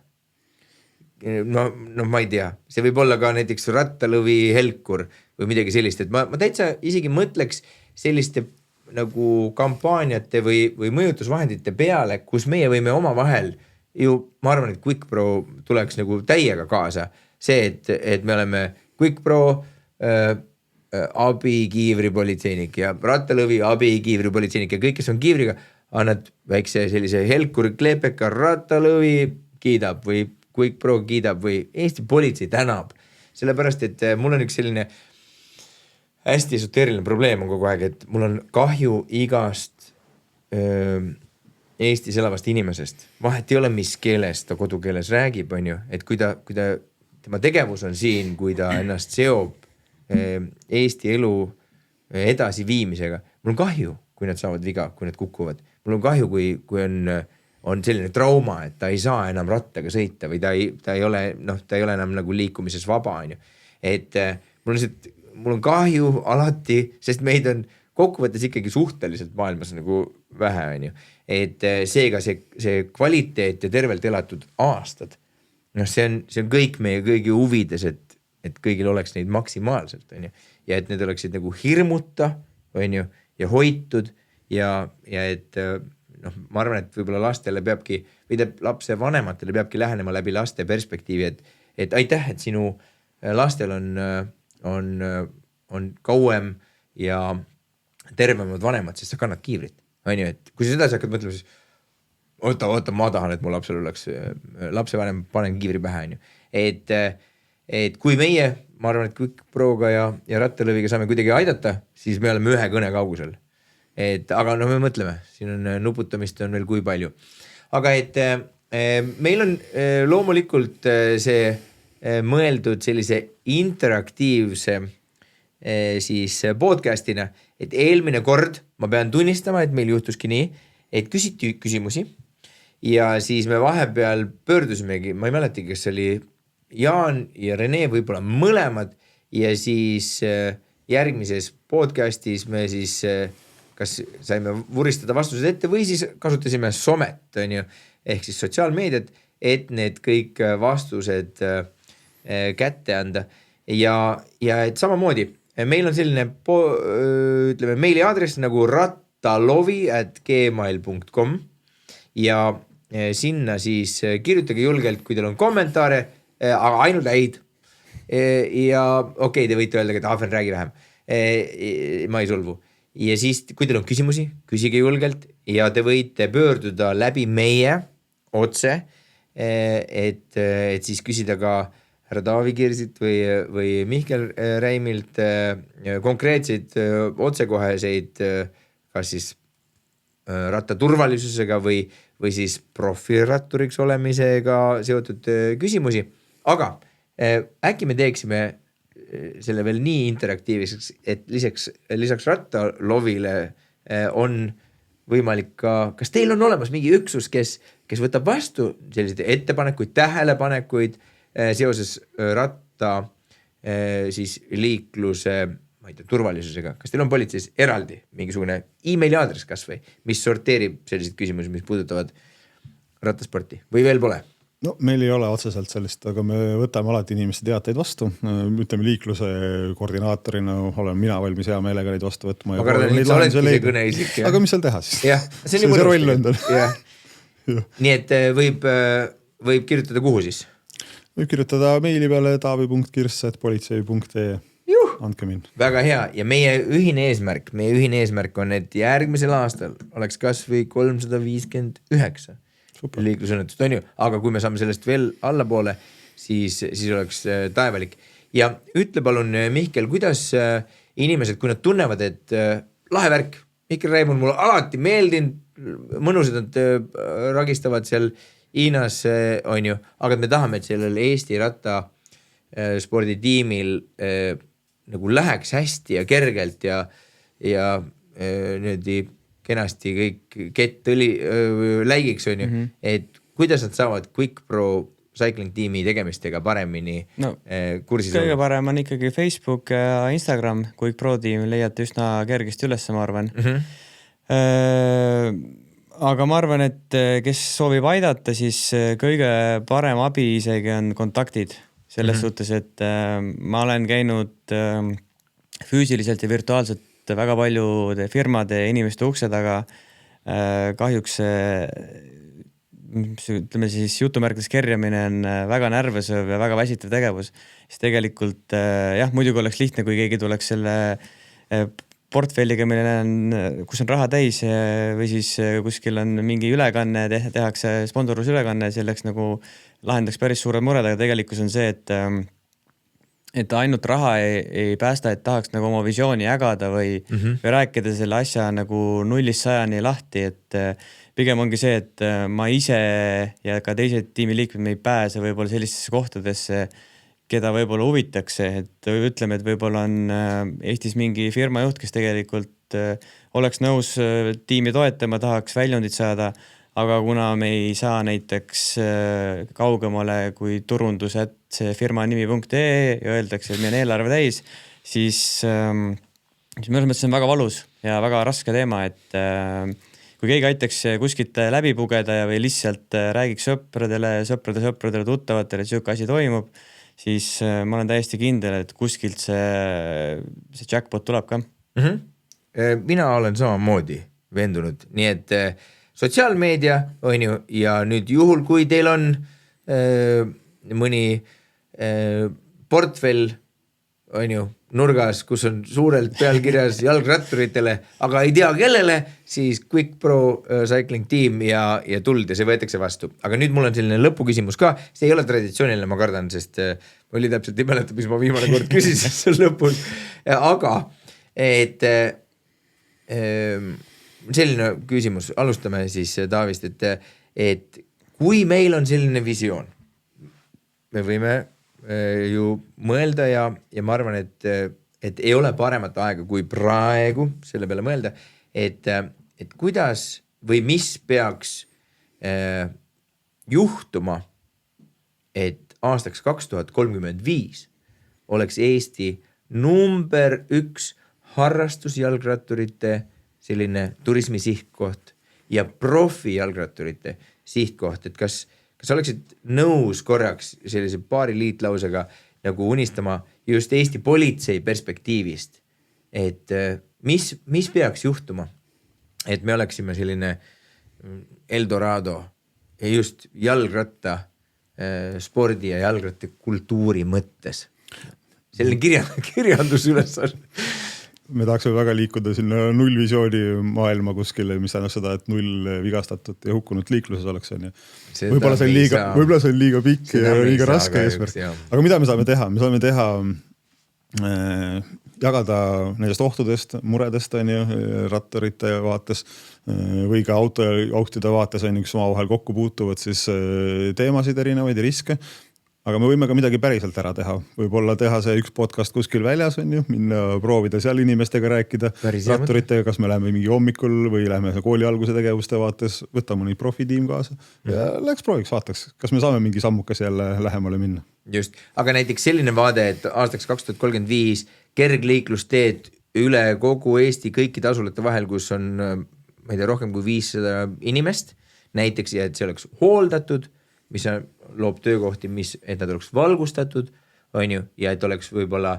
A: No ma ei tea, see võib olla ka näiteks rattalõvi helkur või midagi sellist, et ma täitsa isegi mõtleks selliste nagu kampaaniate või mõjutusvahendite peale, kus meie võime oma vahel ju, ma arvan, et QuickPro tuleks nagu täiega kaasa. See, et me oleme QuickPro abikiivripolitseinik ja rattalõvi abikiivripolitseinik ja kõik, kes on kiivriga, annad väikse sellise helkuri kleepeka rattalõvi kiidab või QuickPro kiidab või Eesti politsei tänab. Sellepärast, et mul on üks selline hästi esoteeriline probleem on kogu aeg, et mul on kahju igast Eestis elavast inimesest. Vahet ei ole, mis keeles ta kodukeeles räägib, on ju, et kui tema tegevus on siin, kui ta ennast seob Eesti elu edasi viimisega. Mul on kahju, kui nad saavad viga, kui nad kukuvad. Mul on kahju, kui on selline trauma, et ta ei saa enam rattaga sõita või ta ei ole enam nagu liikumises vaba, on ju. Et mul on kahju alati, sest meid on kokkuvõttes ikkagi suhteliselt maailmas nagu vähe, on ju. Et seega see kvaliteet ja tervelt elatud aastad, see on kõik meie kõigi huvides, et kõigil oleks neid maksimaalselt, on ju. Ja et need oleksid nagu hirmuta, on ju, ja hoitud ja et ma arvan, et võib-olla lastele peabki, või lapse vanematele peabki lähenema läbi laste perspektiivi, et aitäh, et sinu lastel on kauem ja tervemad vanemad, sest sa kannad kiivrit. On ju, et kui sa sedasi hakkad mõtlema, siis oota, ma tahan, et mu lapsel oleks lapsevanem, panen kiivri pähe. On ju. Et kui meie, ma arvan, et QuickProga ja rattalõviga saame kuidagi aidata, siis me oleme ühe kõne kaugusel. Aga me mõtleme, siin on nuputamist on veel kui palju. Aga et meil on loomulikult see mõeldud sellise interaktiivse siis podcastina, et eelmine kord ma pean tunnistama, et meil juhtuski nii, et küsiti küsimusi ja siis me vahepeal pöördusimegi, ma ei mäletagi, kas oli Jaan ja Rene võib-olla mõlemad ja siis järgmises podcastis me siis kas saime vuristada vastused ette või siis kasutasime somet, on ju, ehk siis sotsiaalmeediat, et need kõik vastused kätte anda. Ja et samamoodi, meil on selline ütleme, meili aadress nagu rattalovi@gmail.com ja sinna siis kirjutage julgelt, kui teil on kommentaare, aga ainult häid. Ja okei, te võite öelda, et Ahven räägi vähem. Ma ei solvu. Ja siis, kui teil on küsimusi, küsige julgelt ja te võite pöörduda läbi meie otse, et siis küsida ka härra Taavi Kirsit või Mihkel Räimilt konkreetseid otsekoheseid, kas siis rattaturvalisusega või siis profiratturiks olemisega seotud küsimusi. Aga äkki me teeksime selle veel nii interaktiivseks, et lisaks rattalovile on võimalik ka, kas teil on olemas mingi üksus, kes võtab vastu selliseid ettepanekuid, tähelepanekuid seoses ratta siis liikluse, ma ei tea, turvalisusega. Kas teil on politseis eraldi mingisugune emaili aadress kas või, mis sorteerib selliseid küsimusi, mis puudutavad rattasporti või veel pole?
C: No meil ei ole otseselt sellist, aga me võtame alati inimeste teateid vastu. Ütleme liikluse koordinaatorina olen mina valmis hea meelega neid vastu võtma.
A: Ma kardan, et sa oledki see kõneisik.
C: Aga mis seal teha siis?
A: Jah, see
C: roll endal.
A: Nii et võib kirjutada kuhu siis?
C: Võib kirjutada meili peale taavi.kirss@politsei.ee. Andke mind.
A: Väga hea ja meie ühine eesmärk on, et järgmisel aastal oleks kas või 359 liiklusõnnetust, on ju, aga kui me saame sellest veel allapoole, siis oleks taevalik. Ja ütle palun, Mihkel, kuidas inimesed, kui nad tunnevad, et lahe värk, Mihkel Reimund mulle alati meeldinud, mõnusad nad ragistavad seal Hiinas, on ju, aga me tahame, et sellel Eesti ratta sporditiimil nagu läheks hästi ja kergelt ja niimoodi kenasti kõik kettõli läigiks, on ju, et kuidas nad saavad Quick Pro Cycling tiimi tegemistega paremini kursis
B: kõige parem on ikkagi Facebook ja Instagram, Quick Pro tiim leiate üsna kergesti üles, ma arvan. Aga ma arvan, et kes soovib aidata, siis kõige parem abi isegi on kontaktid. Selles suhtes, et ma olen käinud füüsiliselt ja virtuaalselt väga paljude firmade ja inimeste ukse taga. Kahjuks ütleme siis jutumärkides kerjamine on väga närvesööv ja väga väsitav tegevus. Siis tegelikult muidugi oleks lihtne, kui keegi tuleks selle portfelliga, kus on raha täis või siis kuskil on mingi ülekanne, tehakse sponsorlus ülekanne, selleks nagu lahendaks päris suured mured, aga tegelikkus on see, et ainult raha ei päästa, et tahaks nagu oma visiooni jagada või rääkida selle asja nagu 0-100 lahti, et pigem ongi see, et ma ise ja ka teised tiimiliikmed me ei pääse võib-olla sellistesse kohtadesse, keda võib-olla huvitaks, et ütleme, et võib-olla on Eestis mingi firma juht, kes tegelikult oleks nõus tiimi toetama, tahaks väljundit saada, aga kuna me ei saa näiteks kaugemale kui turundus, et see firma nimi.ee ja öeldakse, et meil on eelarve täis, siis minu mõttes on väga valus ja väga raske teema, et kui keegi aitaks kuskilt läbi pugeda või lihtsalt räägiks sõpradele, tuttavatele, et selline asi toimub, siis ma olen täiesti kindel, et kuskilt see jackpot tuleb ka.
A: Mina olen samamoodi veendunud, nii et sotsiaalmeedia on ju ja nüüd juhul, kui teil on mõni portfell on ju nurgas, kus on suurelt pealkirjas jalgratturitele, aga ei tea kellele, siis Quick Pro Cycling Team ja tuld ja see võetakse vastu. Aga nüüd mul on selline lõpuküsimus ka, see ei ole traditsiooniline, ma kardan, sest oli täpselt ei mäleta, mis ma viimane kord küsisin seal lõpus, aga et selline küsimus, alustame siis Taavist, et kui meil on selline visioon, me võime ju mõelda ja ma arvan, et ei ole paremat aega kui praegu selle peale mõelda, et kuidas või mis peaks juhtuma, et aastaks 2035 oleks Eesti number 1 harrastusjalgratturite selline turismi sihtkoht ja profi jalgratturite sihtkoht, et kas oleksid nõus korraks sellise paari liitlausega nagu unistama just Eesti politsei perspektiivist, et mis peaks juhtuma, et me oleksime selline Eldorado ja just jalgratta spordi ja jalgratta kultuuri mõttes. Selline kirjandus üles on.
C: Me tahaksime väga liikuda sinna nullvisiooni maailma kuskile, mis tähendab seda, et 0 vigastatud ja hukkunut liikluses oleks. Võib-olla see on liiga pikk ja liiga raske eesmärk. Aga mida me saame teha? Me saame teha jagada nendest ohtudest, muredest ratturite vaates või ka autojuhtide vaates, kes omavahel kokku puutuvad, siis teemasid erinevaid ja riske. Aga me võime ka midagi päriselt ära teha. Võib-olla teha see üks podcast kuskil väljas, minna proovida seal inimestega rääkida, ratturitega, kas me läheme mingi hommikul või läheme kooli alguse tegevuste vaates, võtame mõni profitiim kaasa ja läks prooviks, vaataks, kas me saame mingi sammukas jälle lähemale minna.
A: Just, aga näiteks selline vaade, et aastaks 2035 kergliiklusteed üle kogu Eesti kõikide asulate vahel, kus on, ma ei tea, rohkem kui 500 inimest, näiteks, ja et see oleks hooldatud mis loob töökohti, et nad oleks valgustatud, on ju, ja et oleks võib-olla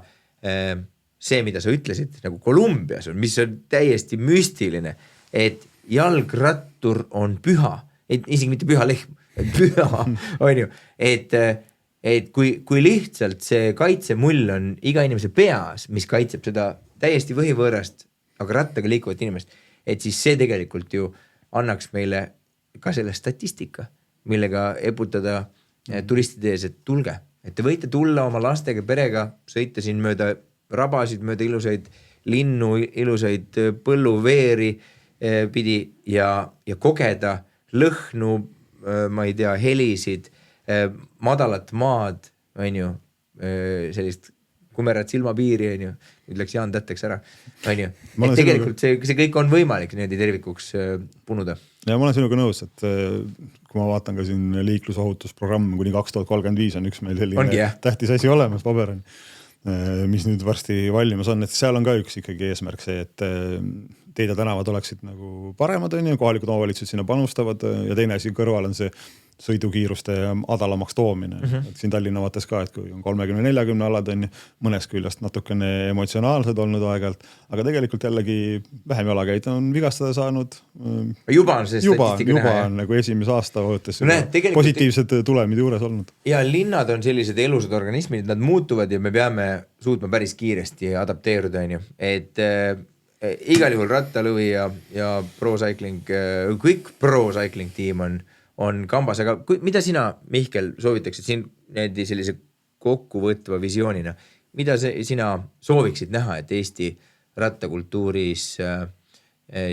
A: see, mida sa ütlesid nagu Kolumbias on, mis on täiesti müstiline, et jalgrattur on püha, isegi mitte püha lehm, püha on ju, et kui lihtsalt see kaitsemull on iga inimese peas, mis kaitseb seda täiesti võhivõõrast, aga rattaga liikuvat inimest, et siis see tegelikult ju annaks meile ka selle statistika, millega eputada turistide ees, et tulge, et te võite tulla oma lastega perega, sõita siin mööda rabasid, mööda ilusaid linnu, ilusaid põlluveeri pidi ja kogeda lõhnu, ma ei tea, helisid, madalat maad, on ju, sellist kumerat silmapiiri, on ju, nüüd läks Jaan Tätteks ära, on ju, et tegelikult see kõik on võimalik niimoodi tervikuks punuda.
C: Ja ma olen sinuga nõus, et kui ma vaatan ka siin liiklusohutusprogramm kuni 2035 on üks meil selline tähtis asi olemas paberil, mis nüüd varsti valmimas on, et seal on ka üks ikkagi eesmärk see, et teed ja tänavad oleksid nagu paremad, on ju, kohalikud omavalitsused sinna panustavad ja teine asi kõrval on see sõidukiiruste madalamaks toomine. Et siin Tallinna vaates ka, et kui on 30-40 alad on mõnes küljest natukene emotsionaalsed olnud aeg-ajalt, aga tegelikult jällegi vähem jalakäid on vigastada saanud.
A: Juba on see statistika
C: näha. Juba on nagu esimese aasta võttes positiivsed tulemid juures olnud.
A: Ja linnad on sellised elusad organismid, nad muutuvad ja me peame suutma päris kiiresti adapteeruda, on ju. Et igal juhul Rattalõvi ja Pro Cycling, kõik Pro Cycling tiim on kambas, aga mida sina, Mihkel, soovitaksid siin sellise kokkuvõtva visioonina? Mida sina sooviksid näha, et Eesti rattakultuuris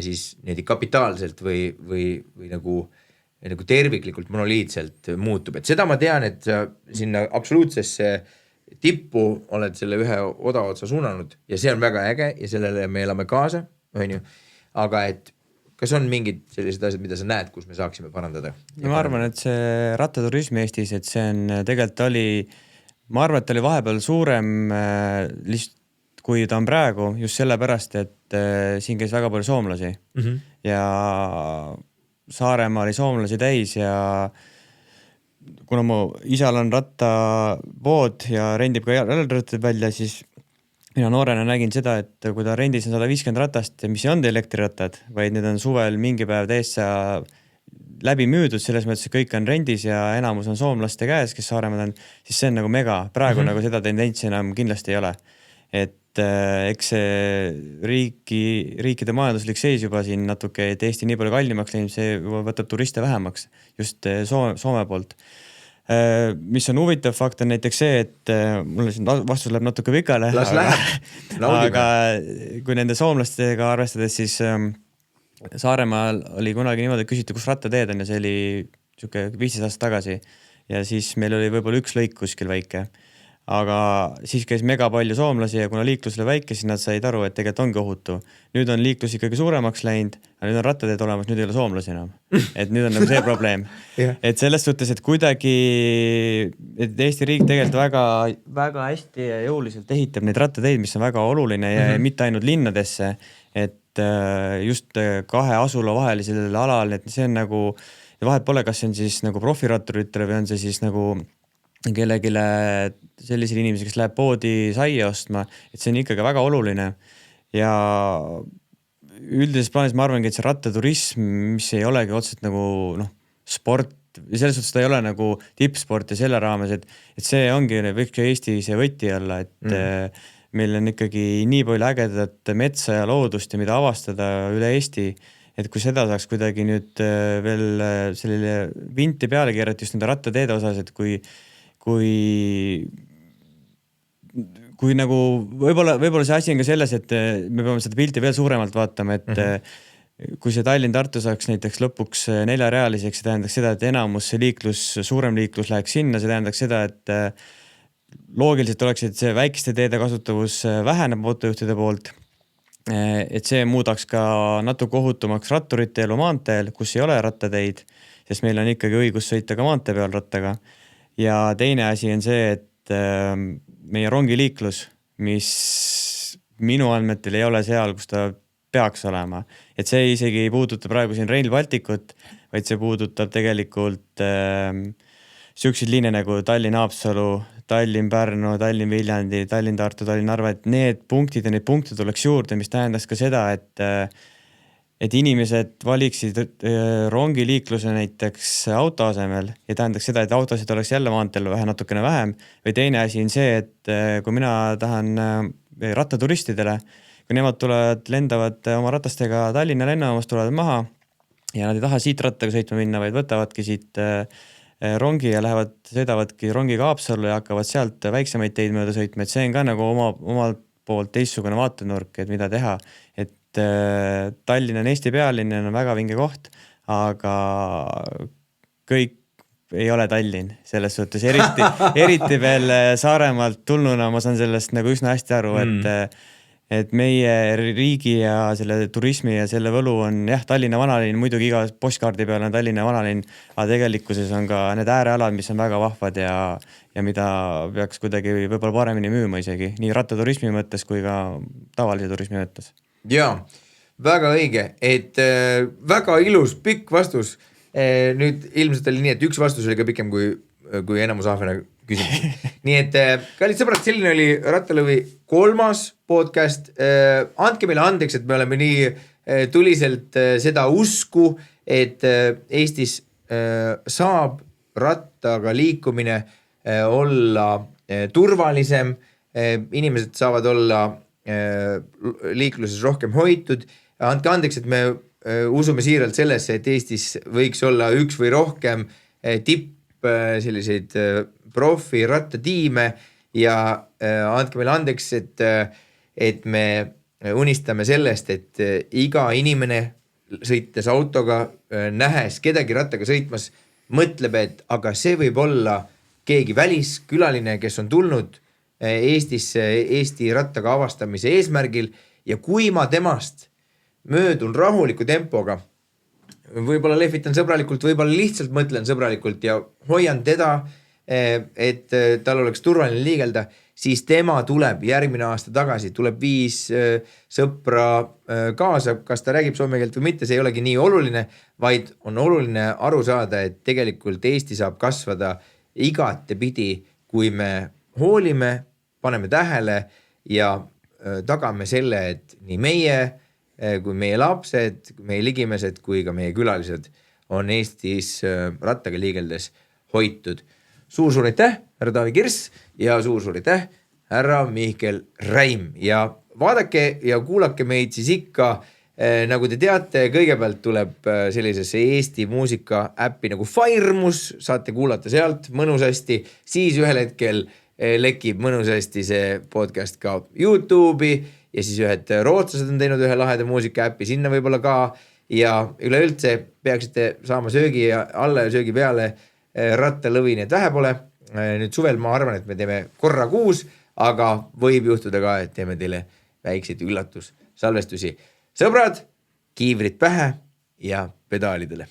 A: siis kapitaalselt või nagu terviklikult monoliitselt muutub? Et seda ma tean, et sa sinna absoluutsesse tippu oled selle ühe odaotsa suunanud ja see on väga äge ja sellele me elame kaasa, on ju, aga et kas on mingid sellised asjad, mida sa näed, kus me saaksime parandada?
B: Ma arvan, et see rattaturism Eestis, et see on tegelikult ma arvan, et oli vahepeal suurem kui ta on praegu, just sellepärast, et siin käis väga palju soomlasi ja Saaremaa oli soomlasi täis ja kuna mu isal on rattapood ja rendib ka jalgrattaid välja, siis mina noorena nägin seda, et kui ta rendis on 150 ratast, mis ei olnud elektrirattad, vaid need on suvel mingi päev täiesti läbi müüdud, selles mõttes, et kõik on rendis ja enamus on soomlaste käes, kes Saaremaad on, siis see on nagu mega. Praegu nagu seda tendentsi enam kindlasti ei ole. Et eks see riikide majanduslik seis juba siin natuke, et Eesti nii palju kallimaks läinud, see võtab turiste vähemaks just Soome poolt. Mis on huvitav fakt on näiteks see, et mulle siin vastus läheb natuke pikale, aga kui nende soomlastega arvestades, siis Saaremaal oli kunagi niimoodi, et küsiti, kus rattateed on ja see oli 15 aastat tagasi ja siis meil oli võib-olla üks lõik kuskil väike. Aga siis käis mega palju soomlasi ja kuna liiklus oli väike, siis nad said aru, et tegelikult ongi ohutu. Nüüd on liiklus ikkagi suuremaks läinud, aga nüüd on rattateed olemas, nüüd ei ole soomlasi enam. Et nüüd on nagu see probleem. Et selles suhtes, et kuidagi et Eesti riik tegelikult väga, väga hästi ja jõuliselt ehitab neid rattateid, mis on väga oluline ja mitte ainult linnadesse, et just kahe asula vahelisel alal, et see on nagu, vahet pole, kas see on siis nagu profiratturitele või on see siis nagu kellegile sellisel inimesi, kes läheb poodi saia ostma, et see on ikkagi väga oluline ja üldises plaanis ma arvangi, et see rattaturism, mis ei olegi otseselt nagu sport, ja selles suhtes ta ei ole nagu tippsport ja selle raames, et see ongi võiks Eesti see võti olla, et meil on ikkagi nii palju ägedat metsa ja loodust ja mida avastada üle Eesti, et kui seda saaks kuidagi nüüd veel sellele vinti peale keerata just nende rattateede osas, et kui nagu võib-olla see asi on ka selles, et me peame seda pilti veel suuremalt vaatama, et kui see Tallinn-Tartu saaks näiteks lõpuks 4-realiseks, see tähendaks seda, et enamus see liiklus, suurem liiklus läheks sinna, see tähendaks seda, et loogiliselt oleks, et see väikeste teede kasutavus väheneb autojuhtide poolt, et see muudaks ka natuke ohutumaks ratturite elu maanteel, kus ei ole rattateid, sest meil on ikkagi õigus sõita ka maantee peal rattaga. Ja teine asi on see, et meie rongiliiklus, mis minu andmetel ei ole seal, kus ta peaks olema. Et see isegi ei puuduta praegu siin Rail Balticut, vaid see puudutab tegelikult siukseid liine nagu Tallinn-Haapsalu, Tallinn-Pärnu, Tallinn-Viljandi, Tallinn-Tartu, Tallinn-Narva, et need punktid ja neid punkte tuleks juurde, mis tähendaks ka seda, et inimesed valiksid rongiliikluse näiteks auto asemel ja tähendaks seda, et autosid oleks jälle maanteel natukene vähem. Või teine asi on see, et kui mina tahan rattaturistidele, kui nemad lendavad oma ratastega Tallinna lennujaamast, tulevad maha ja nad ei taha siit rattaga sõitma minna, vaid võtavadki siit rongi ja sõidavadki rongiga Haapsallu ja hakkavad sealt väiksemaid teid mööda sõitma, et see on ka nagu omalt poolt teistsugune vaatenurk, et mida teha, et Tallinn on Eesti pealinn ja on väga vinge koht, aga kõik ei ole Tallinn selles suhtes, eriti veel Saaremaalt tulnuna ma saan sellest nagu üsna hästi aru, et meie riigi ja selle turismi ja selle võlu on Tallinna vanalinn, muidugi iga postkaardi peal on Tallinna vanalinn, aga tegelikkuses on ka need äärealad, mis on väga vahvad ja mida peaks kuidagi võib-olla paremini müüma isegi, nii rattaturismi mõttes kui ka tavalise turismi mõttes.
A: Jaa, väga õige, et väga ilus pikk vastus. Nüüd ilmselt oli nii, et üks vastus oli ka pikem kui enamus Ahvena küsimus. Nii et kallid sõbrad, selline oli Rattalõvi 3. podcast. Andke meile andeks, et me oleme nii tuliselt seda usku, et Eestis saab rattaga liikumine olla turvalisem, inimesed saavad olla liikluses rohkem hoitud. Andke andeks, et me usume siiralt sellesse, et Eestis võiks olla üks või rohkem tipp selliseid profi rattatiime ja andke meile andeks, et me unistame sellest, et iga inimene sõites autoga, nähes kedagi rattaga sõitmas, mõtleb, et aga see võib olla keegi väliskülaline, kes on tulnud Eestisse Eesti rattaga avastamise eesmärgil ja kui ma temast möödun rahuliku tempoga, võib-olla lehvitan sõbralikult, võib-olla lihtsalt mõtlen sõbralikult ja hoian teda, et tal oleks turvaline liigelda, siis tema tuleb järgmine aasta tagasi, tuleb 5 sõpra kaasa, kas ta räägib soome keelt või mitte, see ei olegi nii oluline, vaid on oluline aru saada, et tegelikult Eesti saab kasvada igatepidi, kui me hoolime, paneme tähele ja tagame selle, et nii meie kui meie lapsed, meie ligimesed kui ka meie külalised on Eestis rattaga liigeldes hoitud. Suur aitäh, härra Taavi Kirss ja suur aitäh, härra Mihkel Räim ja vaadake ja kuulake meid siis ikka, nagu te teate, kõigepealt tuleb sellisesse Eesti muusika äppi nagu Firemus, saate kuulata sealt mõnusasti, siis ühel hetkel lekib mõnusasti see podcast ka YouTube'i ja siis ühed rootslased on teinud ühe laheda muusika äppi, sinna võib-olla ka ja üleüldse peaksite saama söögi alla ja söögi peale Rattalõvi, nii et vähe pole. Nüüd suvel ma arvan, et me teeme korra kuus, aga võib juhtuda ka, et teeme teile väikseid üllatussalvestusi. Sõbrad, kiivrid pähe ja pedaalidele.